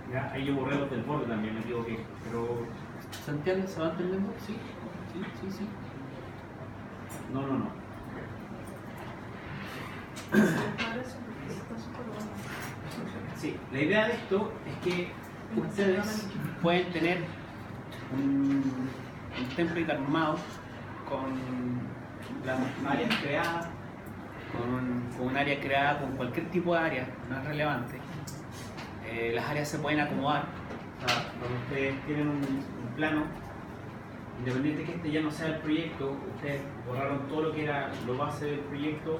¿Ya? Ahí yo borré los del borde también, me equivoqué. Pero, ¿se entiende? ¿Se va entendiendo? Sí, sí. No. Sí, la idea de esto es que ustedes pueden tener un template armado con las áreas creadas con un área creada, con cualquier tipo de área, no es relevante. Las áreas se pueden acomodar. O sea, cuando ustedes tienen un plano, independiente que este ya no sea el proyecto, ustedes borraron todo lo que era lo base del proyecto,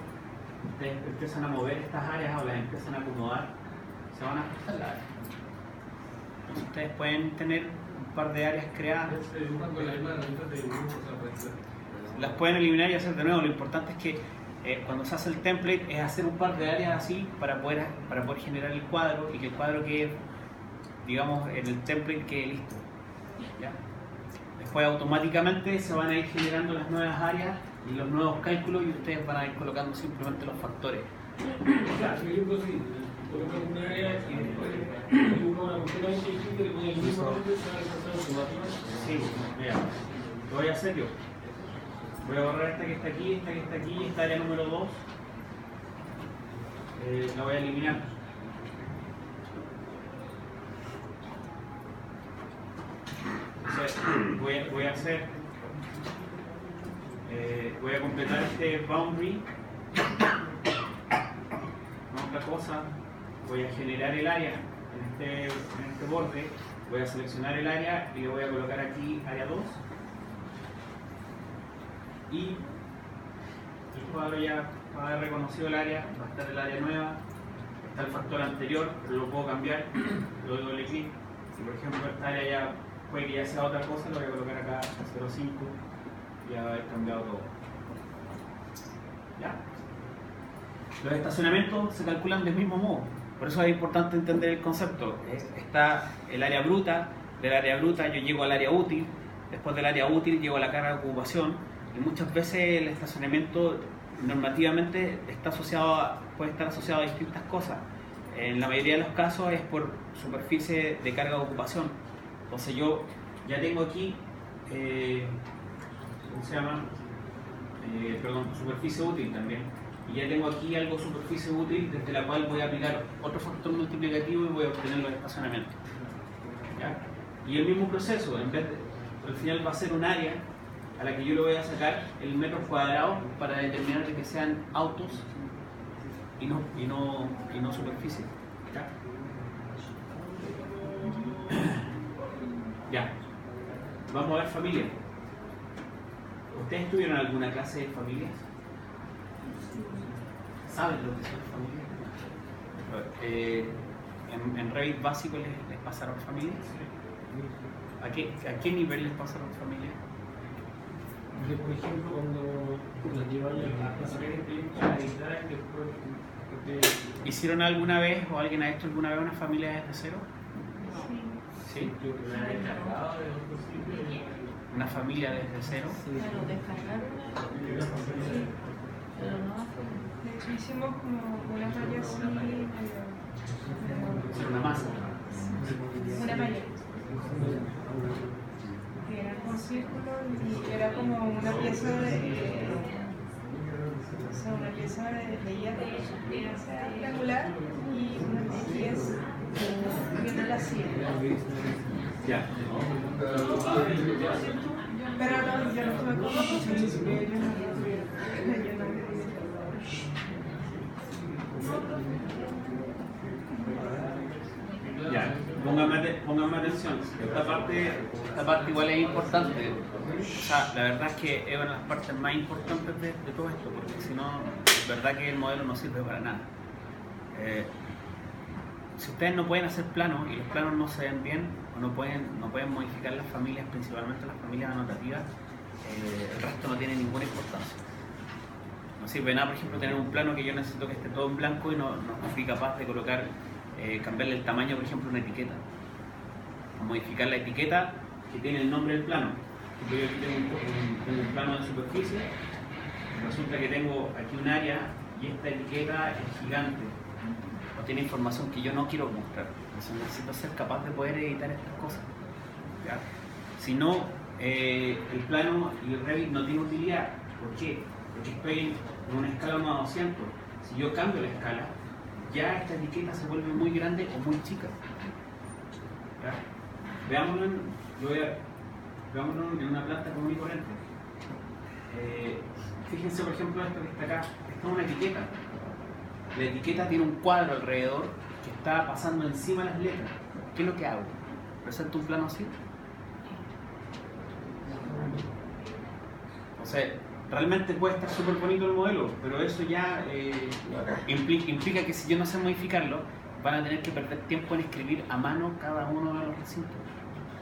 ustedes empiezan a mover estas áreas o las empiezan a acomodar, se van a ajustar las áreas. Entonces ustedes pueden tener un par de áreas creadas. Se dibujan con la misma herramienta de dibujo, o sea, puede ser. Las pueden eliminar y hacer de nuevo. Lo importante es que cuando se hace el template es hacer un par de áreas así para poder generar el cuadro y que el cuadro quede, digamos, en el template quede listo. ¿Ya? Después automáticamente se van a ir generando las nuevas áreas y los nuevos cálculos y ustedes van a ir colocando simplemente los factores. Claro, por ejemplo, si colocan un área y después dibujan una cuestión ahí que le ponen el mismo nombre, se va a alcanzar automáticamente. Sí, mira, lo voy a hacer yo. Voy a borrar esta que está aquí, esta que está aquí, esta área número 2. La voy a eliminar. Entonces, voy a hacer, voy a completar este boundary con otra cosa. Voy a generar el área en este borde. Voy a seleccionar el área y le voy a colocar aquí área 2. Y el cuadro ya va a haber reconocido el área, va a estar el área nueva, está el factor anterior, pero lo puedo cambiar, lo doy doble clic. Si por ejemplo esta área ya puede que ya sea otra cosa, lo voy a colocar acá a 0,5 y ya va a haber cambiado todo. ¿Ya? Los estacionamientos se calculan del mismo modo, por eso es importante entender el concepto. Está el área bruta, del área bruta yo llego al área útil, después del área útil llego a la carga de ocupación. Y muchas veces el estacionamiento normativamente puede estar asociado a distintas cosas. En la mayoría de los casos es por superficie de carga de ocupación. Entonces yo ya tengo aquí, ¿cómo se llama? Superficie útil también. Y ya tengo aquí algo superficie útil desde la cual voy a aplicar otro factor multiplicativo y voy a obtener los estacionamientos. ¿Ya? Y el mismo proceso, en vez de, al final va a ser un área a la que yo le voy a sacar el metro cuadrado para determinar de que sean autos y no superficie. ¿Ya? Ya. Vamos a ver familia. ¿Ustedes tuvieron alguna clase de familias? ¿Saben lo que son familias? En Revit básico les pasaron familias. ¿A qué nivel les pasaron familias? Por ejemplo, cuando la llevan a la pasarela de proyectos a editar y después ¿Hicieron alguna vez o alguien ha hecho alguna vez una familia desde cero? ¿Sí? yo que me han encargado de otros sitios. ¿Una familia desde cero? Pero descargaron sí, pero no. De hecho hicimos como una malla así, ¿Hacer una masa? una malla. Que era con círculos y era como una pieza de. O sea, una pieza de hierro rectangular y unas tejías que no la hacían. Ya. Pero no, yo no tuve como muchachos que ellos no lo tuvieron. Yo no. Ya, pónganme atención. Esta parte igual es importante. O sea, la verdad es que es una de las partes más importantes de todo esto, porque si no, es verdad que el modelo no sirve para nada. Si ustedes no pueden hacer planos y los planos no se ven bien, o no pueden modificar las familias, principalmente las familias anotativas, el resto no tiene ninguna importancia. No sirve nada, por ejemplo, tener un plano que yo necesito que esté todo en blanco y no fui capaz de colocar, cambiarle el tamaño, por ejemplo, a una etiqueta. O modificar la etiqueta que tiene el nombre del plano. Yo aquí tengo un plano de superficie, resulta que tengo aquí un área y esta etiqueta es gigante. O tiene información que yo no quiero mostrar. Entonces necesito ser capaz de poder editar estas cosas. ¿Ya? Si no, el plano y el Revit no tiene utilidad. ¿Por qué? Porque estoy en una escala 1 a 200. Si yo cambio la escala, ya esta etiqueta se vuelve muy grande o muy chica. ¿Ya? Veámoslo en una planta común y corriente. fíjense por ejemplo esto que está acá, esta es una etiqueta. La etiqueta tiene un cuadro alrededor que está pasando encima de las letras. ¿Qué es lo que hago? ¿Presento un plano así? O sea, realmente puede estar súper bonito el modelo, pero eso ya implica que si yo no sé modificarlo, van a tener que perder tiempo en escribir a mano cada uno de los recintos.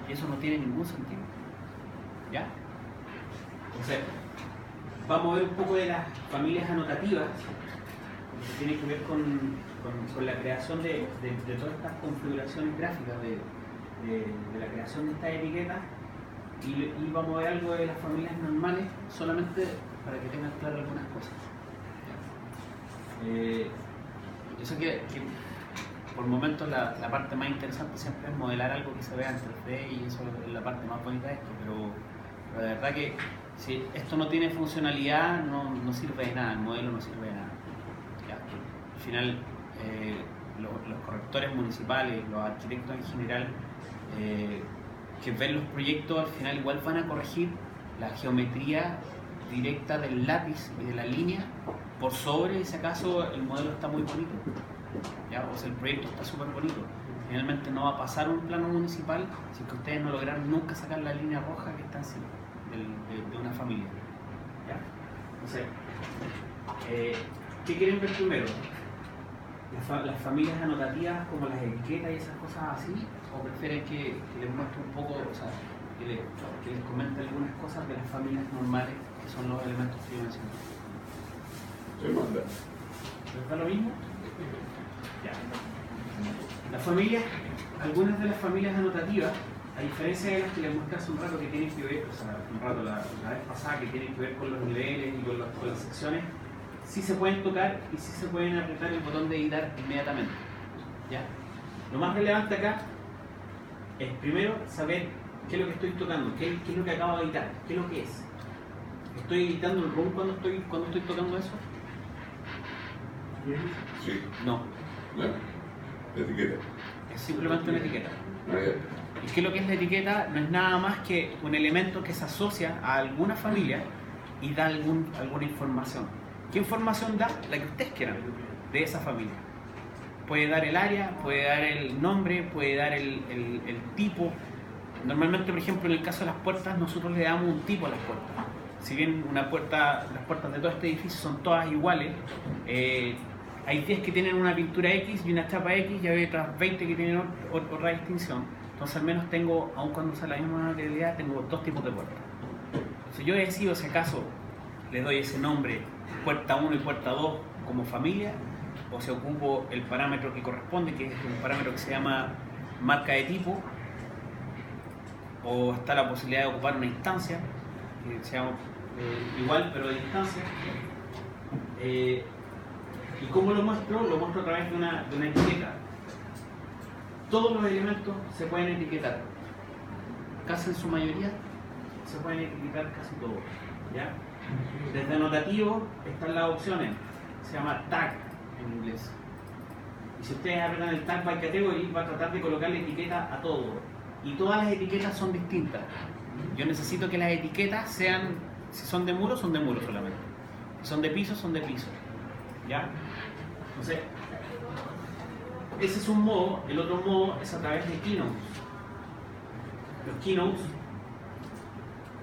Y eso no tiene ningún sentido. ¿Ya? Entonces, vamos a ver un poco de las familias anotativas, que tiene que ver con la creación de todas estas configuraciones gráficas de la creación de estas etiquetas. Y vamos a ver algo de las familias normales, solamente para que tengan claro algunas cosas. Yo sé que por momentos la parte más interesante siempre es modelar algo que se vea en 3D y eso es la parte más bonita de esto, pero la verdad que si esto no tiene funcionalidad no sirve de nada, el modelo no sirve de nada. Ya, al final los correctores municipales, los arquitectos en general, que ven los proyectos al final igual van a corregir la geometría directa del lápiz y de la línea por sobre si acaso el modelo está muy bonito, ¿ya? O sea, el proyecto está súper bonito. Finalmente no va a pasar un plano municipal si que ustedes no lograron nunca sacar la línea roja que está encima de una familia, ¿ya? Entonces, ¿qué quieren ver primero? Las familias anotativas como las etiquetas y esas cosas así, o prefieren que les muestre un poco, o sea, que les comente algunas cosas de las familias normales que son los elementos que yo mencioné? Se manda. ¿Les da lo mismo? Ya. Las familias, algunas de las familias anotativas, a diferencia de las que les mostré hace un rato que tienen que ver, o sea, hace un rato la vez pasada, que tienen que ver con los niveles y con las secciones, sí se pueden tocar y sí se pueden apretar el botón de editar inmediatamente. ¿Ya? Lo más relevante acá es primero saber qué es lo que estoy tocando, qué es lo que acabo de editar, qué es lo que es. ¿Estoy editando el ROM cuando estoy tocando eso? Sí. No, No. La etiqueta. es simplemente una etiqueta. Ah, ya. ¿Y qué es lo que es la etiqueta? No es nada más que un elemento que se asocia a alguna familia y da alguna información. ¿Qué información da? La que ustedes quieran de esa familia. Puede dar el área, puede dar el nombre, puede dar el tipo. Normalmente, por ejemplo, en el caso de las puertas, nosotros le damos un tipo a las puertas. Si bien las puertas de todo este edificio son todas iguales, hay 10 que tienen una pintura X y una chapa X y hay otras 20 que tienen otra distinción. Entonces al menos tengo, aun cuando usa la misma materialidad, tengo dos tipos de puertas. Si yo decido, si acaso, le doy ese nombre, puerta 1 y puerta 2 como familia, o si ocupo el parámetro que corresponde, que es un parámetro que se llama marca de tipo, o está la posibilidad de ocupar una instancia, que se llama igual pero de distancia. ¿Y cómo lo muestro? Lo muestro a través de una etiqueta. Todos los elementos se pueden etiquetar, casi en su mayoría se pueden etiquetar casi todos, ¿ya? Desde anotativo están las opciones, se llama tag en inglés. Y si ustedes apretan el tag by category, va a tratar de colocar la etiqueta a todo. Y todas las etiquetas son distintas. Yo necesito que las etiquetas sean, si son de muro solamente. Si son de piso, son de piso. ¿Ya? Entonces, ese es un modo. El otro modo es a través de keynotes. Los keynotes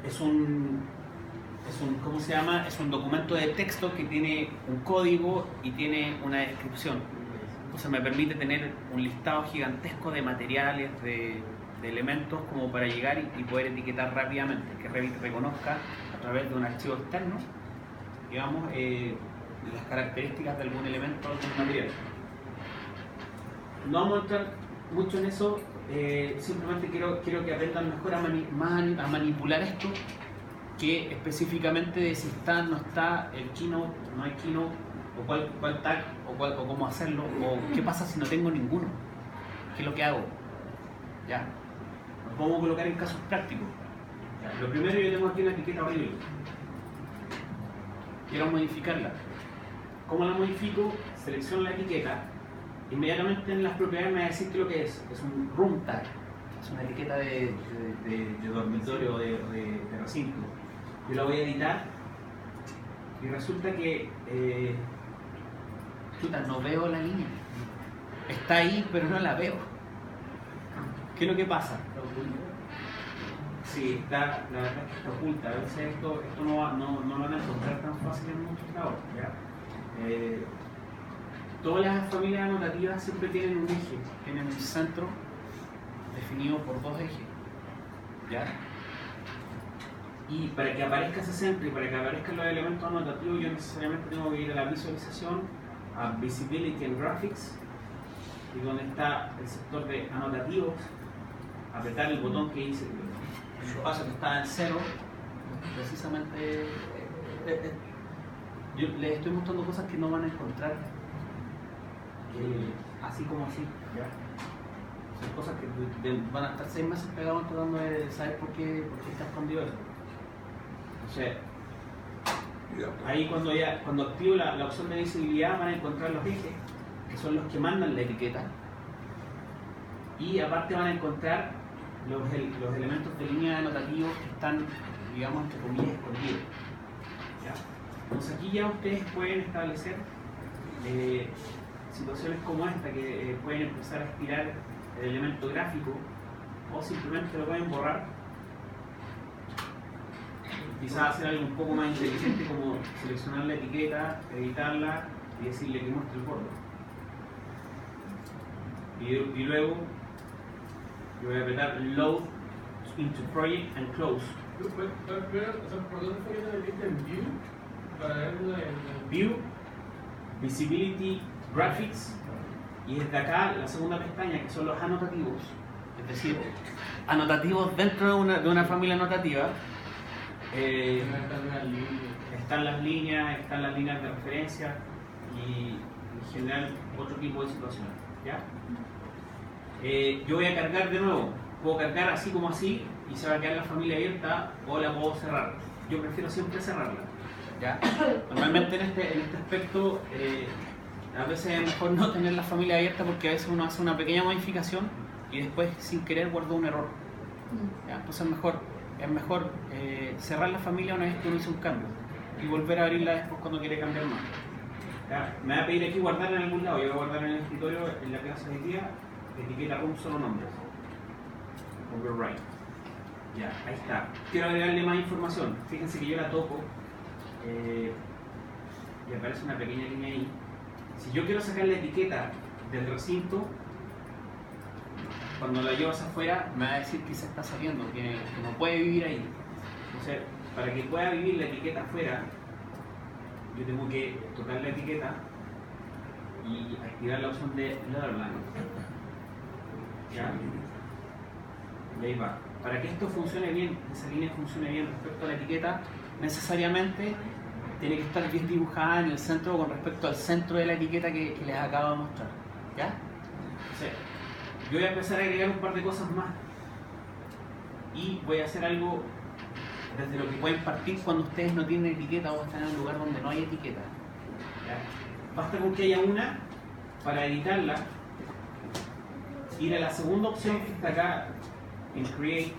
es un ¿cómo se llama? Es un documento de texto que tiene un código y tiene una descripción. Entonces me permite tener un listado gigantesco de materiales, de elementos como para llegar y poder etiquetar rápidamente, que Revit reconozca a través de un archivo externo, digamos, las características de algún elemento o algún material. No vamos a entrar mucho en eso, simplemente quiero que aprendan mejor a manipular esto, que específicamente de si está, no está, el keynote, no hay keynote, o cuál tag, o cómo hacerlo, o qué pasa si no tengo ninguno, qué es lo que hago. Ya, nos podemos colocar en casos prácticos. Ya. Lo primero, yo tengo aquí una etiqueta horrible, quiero modificarla. ¿Cómo la modifico? Selecciono la etiqueta, inmediatamente en las propiedades me va a decir qué es lo que es un room tag, es una etiqueta de dormitorio o de recinto. Yo la voy a editar Y resulta que chuta, no veo la línea. Está ahí, pero no la veo. ¿Qué es lo que pasa? Sí, la verdad es que está oculta. A veces esto no lo van a encontrar tan fácil en muchos lados. ¿Ya? Todas las familias anotativas siempre tienen un eje, tienen un centro definido por dos ejes. ¿Ya? Y para que aparezca ese centro y para que aparezcan los elementos anotativos, yo necesariamente tengo que ir a la visualización, a Visibility and Graphics, y donde está el sector de anotativos, apretar el botón que dice el espacio que está en 0, precisamente yo les estoy mostrando cosas que no van a encontrar así como así, ¿ya? Son cosas que van a estar 6 meses pegados tratando de saber por qué está escondido eso. Entonces, ahí cuando activo la opción de visibilidad van a encontrar los ejes, que son los que mandan la etiqueta, y aparte van a encontrar los elementos de línea anotativos que están, digamos, entre comillas, escondidos. ¿Ya? Entonces aquí ya ustedes pueden establecer situaciones como esta, que pueden empezar a estirar el elemento gráfico, o simplemente lo pueden borrar. Quizás hacer algo un poco más inteligente, como seleccionar la etiqueta, editarla y decirle que muestre el borde. Y luego yo voy a apretar Load into Project and Close. ¿Por dónde fue que te metiste en View? Para verlo en View, Visibility, Graphics, y desde acá la segunda pestaña, que son los anotativos, es decir, anotativos dentro de una familia anotativa. Están las líneas de referencia y en general otro tipo de situaciones. ¿Ya? Yo voy a cargar de nuevo, puedo cargar así como así y se va a quedar la familia abierta, o la puedo cerrar. Yo prefiero siempre cerrarla. ¿Ya? Normalmente en este aspecto a veces es mejor no tener la familia abierta, porque a veces uno hace una pequeña modificación y después sin querer guardó un error. ¿Ya? Entonces es mejor cerrar la familia una vez que uno hizo un cambio y volver a abrirla después cuando quiere cambiar más. ¿Ya? Me va a pedir aquí guardar en algún lado. Yo voy a guardar en el escritorio, en la clase de hoy día, etiqueta room solo nombres. Override. Ya, ahí está. Quiero agregarle más información. Fíjense que yo la toco y aparece una pequeña línea ahí. Si yo quiero sacar la etiqueta del recinto, cuando la llevas afuera me va a decir que se está saliendo, que no puede vivir ahí. Entonces, para que pueda vivir la etiqueta afuera, yo tengo que tocar la etiqueta y activar la opción de Letterland. ¿Ya? Y ahí va. Para que esto funcione bien, esa línea funcione bien respecto a la etiqueta, necesariamente tiene que estar bien dibujada en el centro con respecto al centro de la etiqueta que les acabo de mostrar. ¿Ya? Sí. Yo voy a empezar a agregar un par de cosas más y voy a hacer algo desde lo que pueden partir cuando ustedes no tienen etiqueta o están en un lugar donde no hay etiqueta. ¿Ya? Basta con que haya una para editarla, ir a la segunda opción que está acá en Create,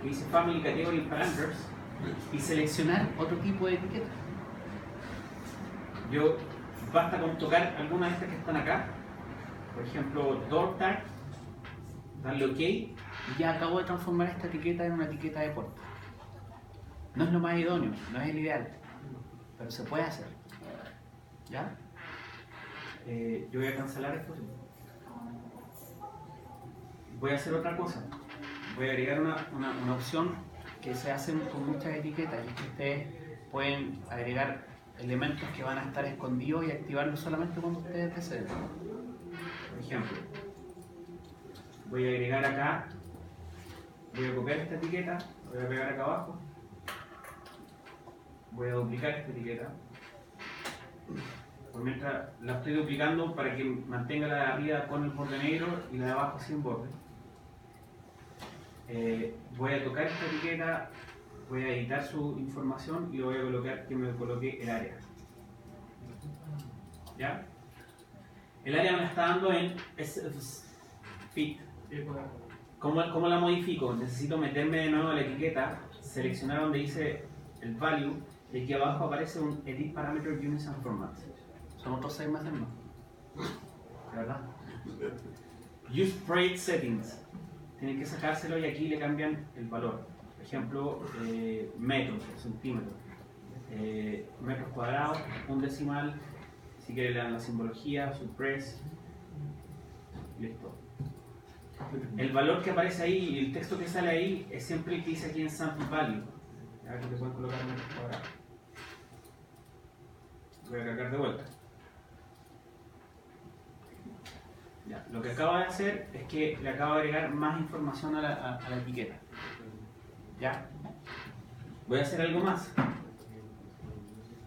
que dice Family Category Parameters, y seleccionar otro tipo de etiqueta. Basta con tocar alguna de estas que están acá, por ejemplo Door Tag, darle OK y ya acabo de transformar esta etiqueta en una etiqueta de puerta. No es lo más idóneo, no es el ideal, pero se puede hacer. ¿Ya? Yo voy a cancelar esto. Voy a hacer otra cosa. Voy a agregar una opción que se hace con muchas etiquetas, y es que ustedes pueden agregar elementos que van a estar escondidos y activarlos solamente cuando ustedes deseen. Por ejemplo, voy a agregar acá, voy a copiar esta etiqueta, voy a pegar acá abajo, voy a duplicar esta etiqueta, por mientras la estoy duplicando para que mantenga la de arriba con el borde negro y la de abajo sin borde. Voy a tocar esta etiqueta, voy a editar su información y voy a colocar que me coloque el área. ¿Ya? El área me la está dando en fit. ¿Cómo la modifico? Necesito meterme de nuevo a la etiqueta, seleccionar donde dice el value y aquí abajo aparece un Edit Parameter Units and Formats. Son otros 6 meses más. ¿Verdad? Use Project Settings. Tienen que sacárselo y aquí le cambian el valor. Por ejemplo, metros, centímetros, metros cuadrados, un decimal. Si quieren le dan la simbología, suppress. Listo. El valor que aparece ahí y el texto que sale ahí es siempre el que dice aquí en Sample Value. A ver que te pueden colocar metros cuadrados. Voy a cargar de vuelta. Ya, lo que acabo de hacer es que le acabo de agregar más información a la etiqueta. ¿Ya? Voy a hacer algo más.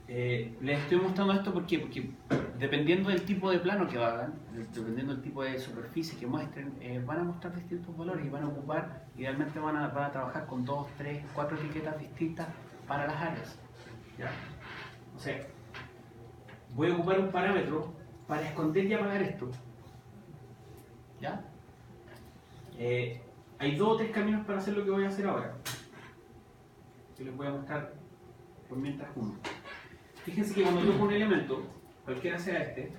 Les estoy mostrando esto porque dependiendo del tipo de plano que hagan, dependiendo del tipo de superficie que muestren, van a mostrar distintos valores y van a ocupar, idealmente van a trabajar con 2, 3, 4 etiquetas distintas para las áreas. ¿Ya? O sea, voy a ocupar un parámetro para esconder y apagar esto. ¿Ya? Hay 2 o 3 caminos para hacer lo que voy a hacer ahora. Yo les voy a mostrar por mientras uno. Fíjense que cuando toco un elemento, cualquiera sea este,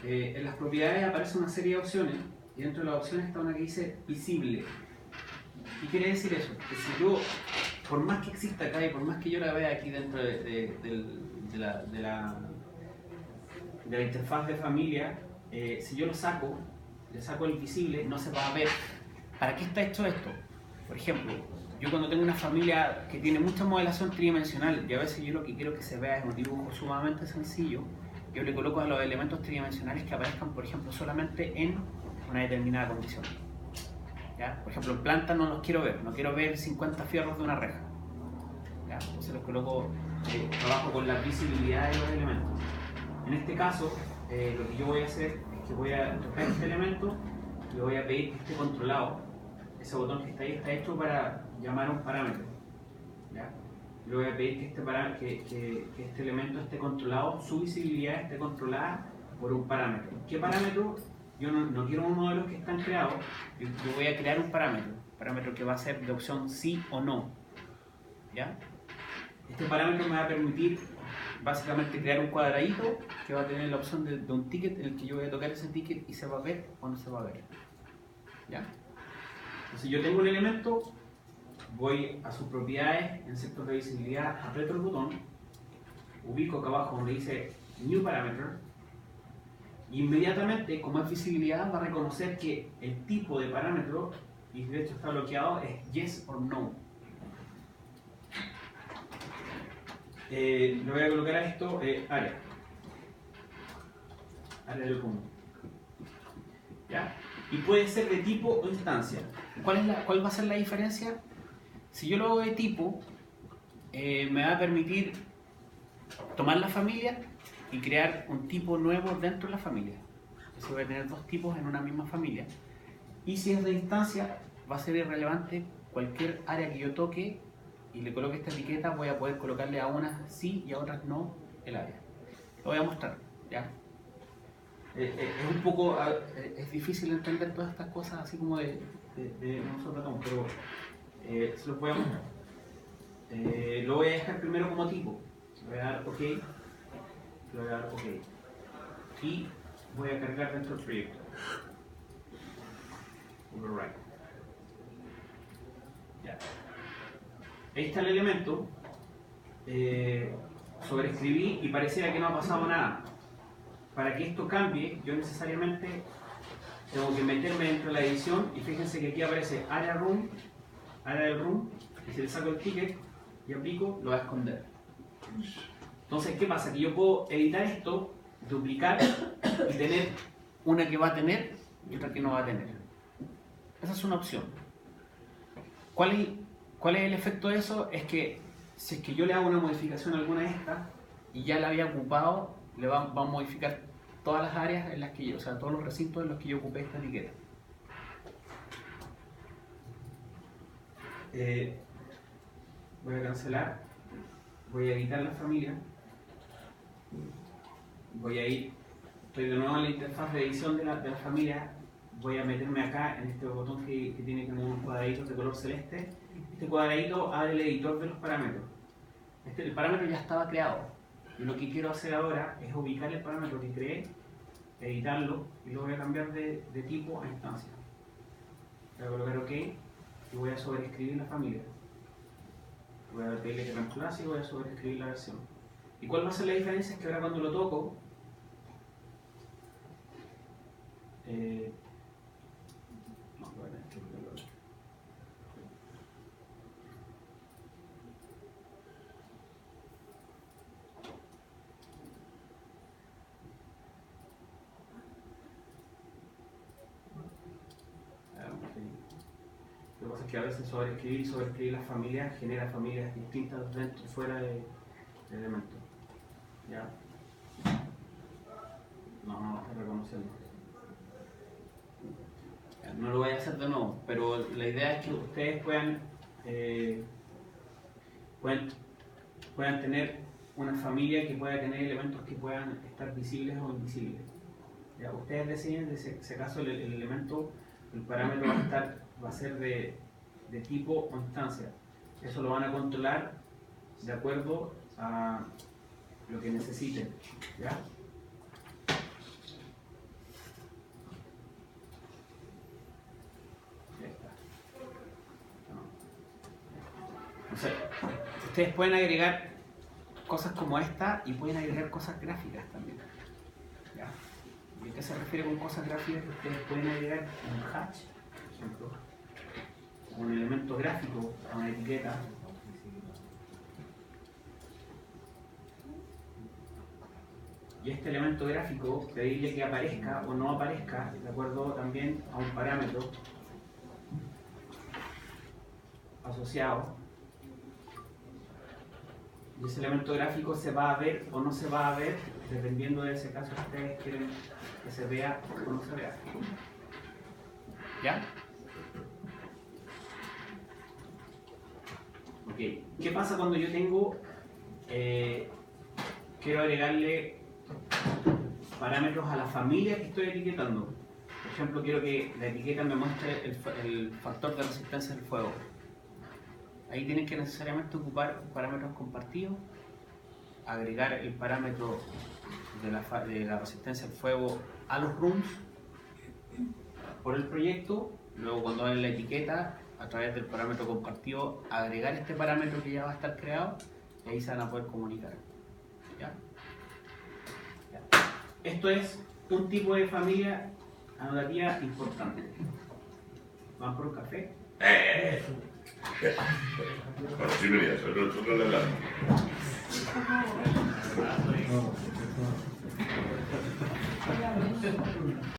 en las propiedades aparece una serie de opciones y dentro de las opciones está una que dice visible. ¿Qué quiere decir eso? Que si yo, por más que exista acá y por más que yo la vea aquí dentro de la interfaz de familia, si yo lo saco, le saco el visible, no se va a ver. ¿Para qué está hecho esto? Por ejemplo, yo cuando tengo una familia que tiene mucha modelación tridimensional y a veces yo lo que quiero que se vea es un dibujo sumamente sencillo, yo le coloco a los elementos tridimensionales que aparezcan, por ejemplo, solamente en una determinada condición. ¿Ya? Por ejemplo, en planta no los quiero ver, no quiero ver 50 fierros de una reja. ¿Ya? Entonces los coloco, trabajo con la visibilidad de los elementos. En este caso, lo que yo voy a hacer es que voy a tocar este elemento y le voy a pedir que esté controlado. Ese botón que está ahí está hecho para llamar a un parámetro. ¿Ya? Le voy a pedir que este elemento esté controlado, su visibilidad esté controlada por un parámetro. ¿Qué parámetro? Yo no quiero uno de los que están creados, yo voy a crear un parámetro que va a ser de opción sí o no. ¿Ya? Este parámetro me va a permitir básicamente crear un cuadradito que va a tener la opción de un ticket en el que yo voy a tocar ese ticket y se va a ver o no se va a ver. ¿Ya? Entonces yo tengo un elemento, voy a sus propiedades, en sector de visibilidad, aprieto el botón, ubico acá abajo donde dice New Parameter, y inmediatamente, como es visibilidad, va a reconocer que el tipo de parámetro, y de hecho está bloqueado, es Yes or No. Le voy a colocar a esto área del común. ¿Ya? Y puede ser de tipo o instancia. ¿Cuál va a ser la diferencia? Si yo lo hago de tipo, me va a permitir tomar la familia y crear un tipo nuevo dentro de la familia. Entonces voy a tener 2 tipos en una misma familia. Y si es de instancia, va a ser irrelevante cualquier área que yo toque y le coloque esta etiqueta, voy a poder colocarle a unas sí y a otras no el área. Lo voy a mostrar, ¿ya? Es un poco, es difícil entender todas estas cosas así como de nosotros, pero se los voy a mostrar. Lo voy a dejar primero como tipo. Le voy a dar OK. Le voy a dar OK. Y voy a cargar dentro del proyecto. Override. Ya. Ahí está el elemento. Sobreescribí y pareciera que no ha pasado nada. Para que esto cambie, yo necesariamente tengo que meterme dentro de la edición y fíjense que aquí aparece área del room, y si le saco el ticket y aplico, lo va a esconder. Entonces, ¿qué pasa? Que yo puedo editar esto, duplicar y tener una que va a tener y otra que no va a tener. Esa es una opción. ¿Cuál es el efecto de eso? Es que si es que yo le hago una modificación a alguna de estas y ya la había ocupado, le va a modificar todas las áreas en las que yo, o sea, todos los recintos en los que yo ocupé esta etiqueta. Voy a cancelar, voy a editar la familia, voy a ir, estoy de nuevo en la interfaz de edición de la familia, voy a meterme acá en este botón que tiene como unos cuadraditos de color celeste. Este cuadradito abre el editor de los parámetros. el parámetro ya estaba creado. Y lo que quiero hacer ahora es ubicar el parámetro que creé, editarlo y lo voy a cambiar de tipo a instancia. Voy a colocar OK y voy a sobreescribir la familia. Voy a pedirle que reemplace y voy a sobreescribir la versión. ¿Y cuál va a ser la diferencia? Es que ahora cuando lo toco, no, voy a tener que ponerlo aquí. Lo que pasa es que a veces sobreescribir las familias genera familias distintas dentro y fuera de elementos. ¿Ya? No lo está reconociendo. No lo voy a hacer de nuevo, pero la idea es que ustedes puedan tener una familia que pueda tener elementos que puedan estar visibles o invisibles. ¿Ya? Ustedes deciden, en ese caso, el elemento, el parámetro va a ser de tipo o instancia. Eso lo van a controlar de acuerdo a lo que necesiten. ¿Ya? Entonces, ustedes pueden agregar cosas como esta y pueden agregar cosas gráficas también. ¿Ya? ¿Y a qué se refiere con cosas gráficas? Que ustedes pueden agregar un hatch, por ejemplo, un elemento gráfico a una etiqueta. Y este elemento gráfico, pedirle que aparezca o no aparezca de acuerdo también a un parámetro asociado. Y ese elemento gráfico se va a ver o no se va a ver dependiendo de ese caso que ustedes quieren que se vea o no se vea. ¿Ya? Ok. ¿Qué pasa cuando yo quiero agregarle parámetros a la familia que estoy etiquetando? Por ejemplo, quiero que la etiqueta me muestre el factor de resistencia del fuego. Ahí tienen que necesariamente ocupar parámetros compartidos, agregar el parámetro de la resistencia al fuego a los rooms por el proyecto. Luego, cuando hagan la etiqueta, a través del parámetro compartido, agregar este parámetro que ya va a estar creado y ahí se van a poder comunicar. ¿Ya? Ya. Esto es un tipo de familia anotativa importante. ¿Van por un café? Bueno, sí venía, solo la lana. No,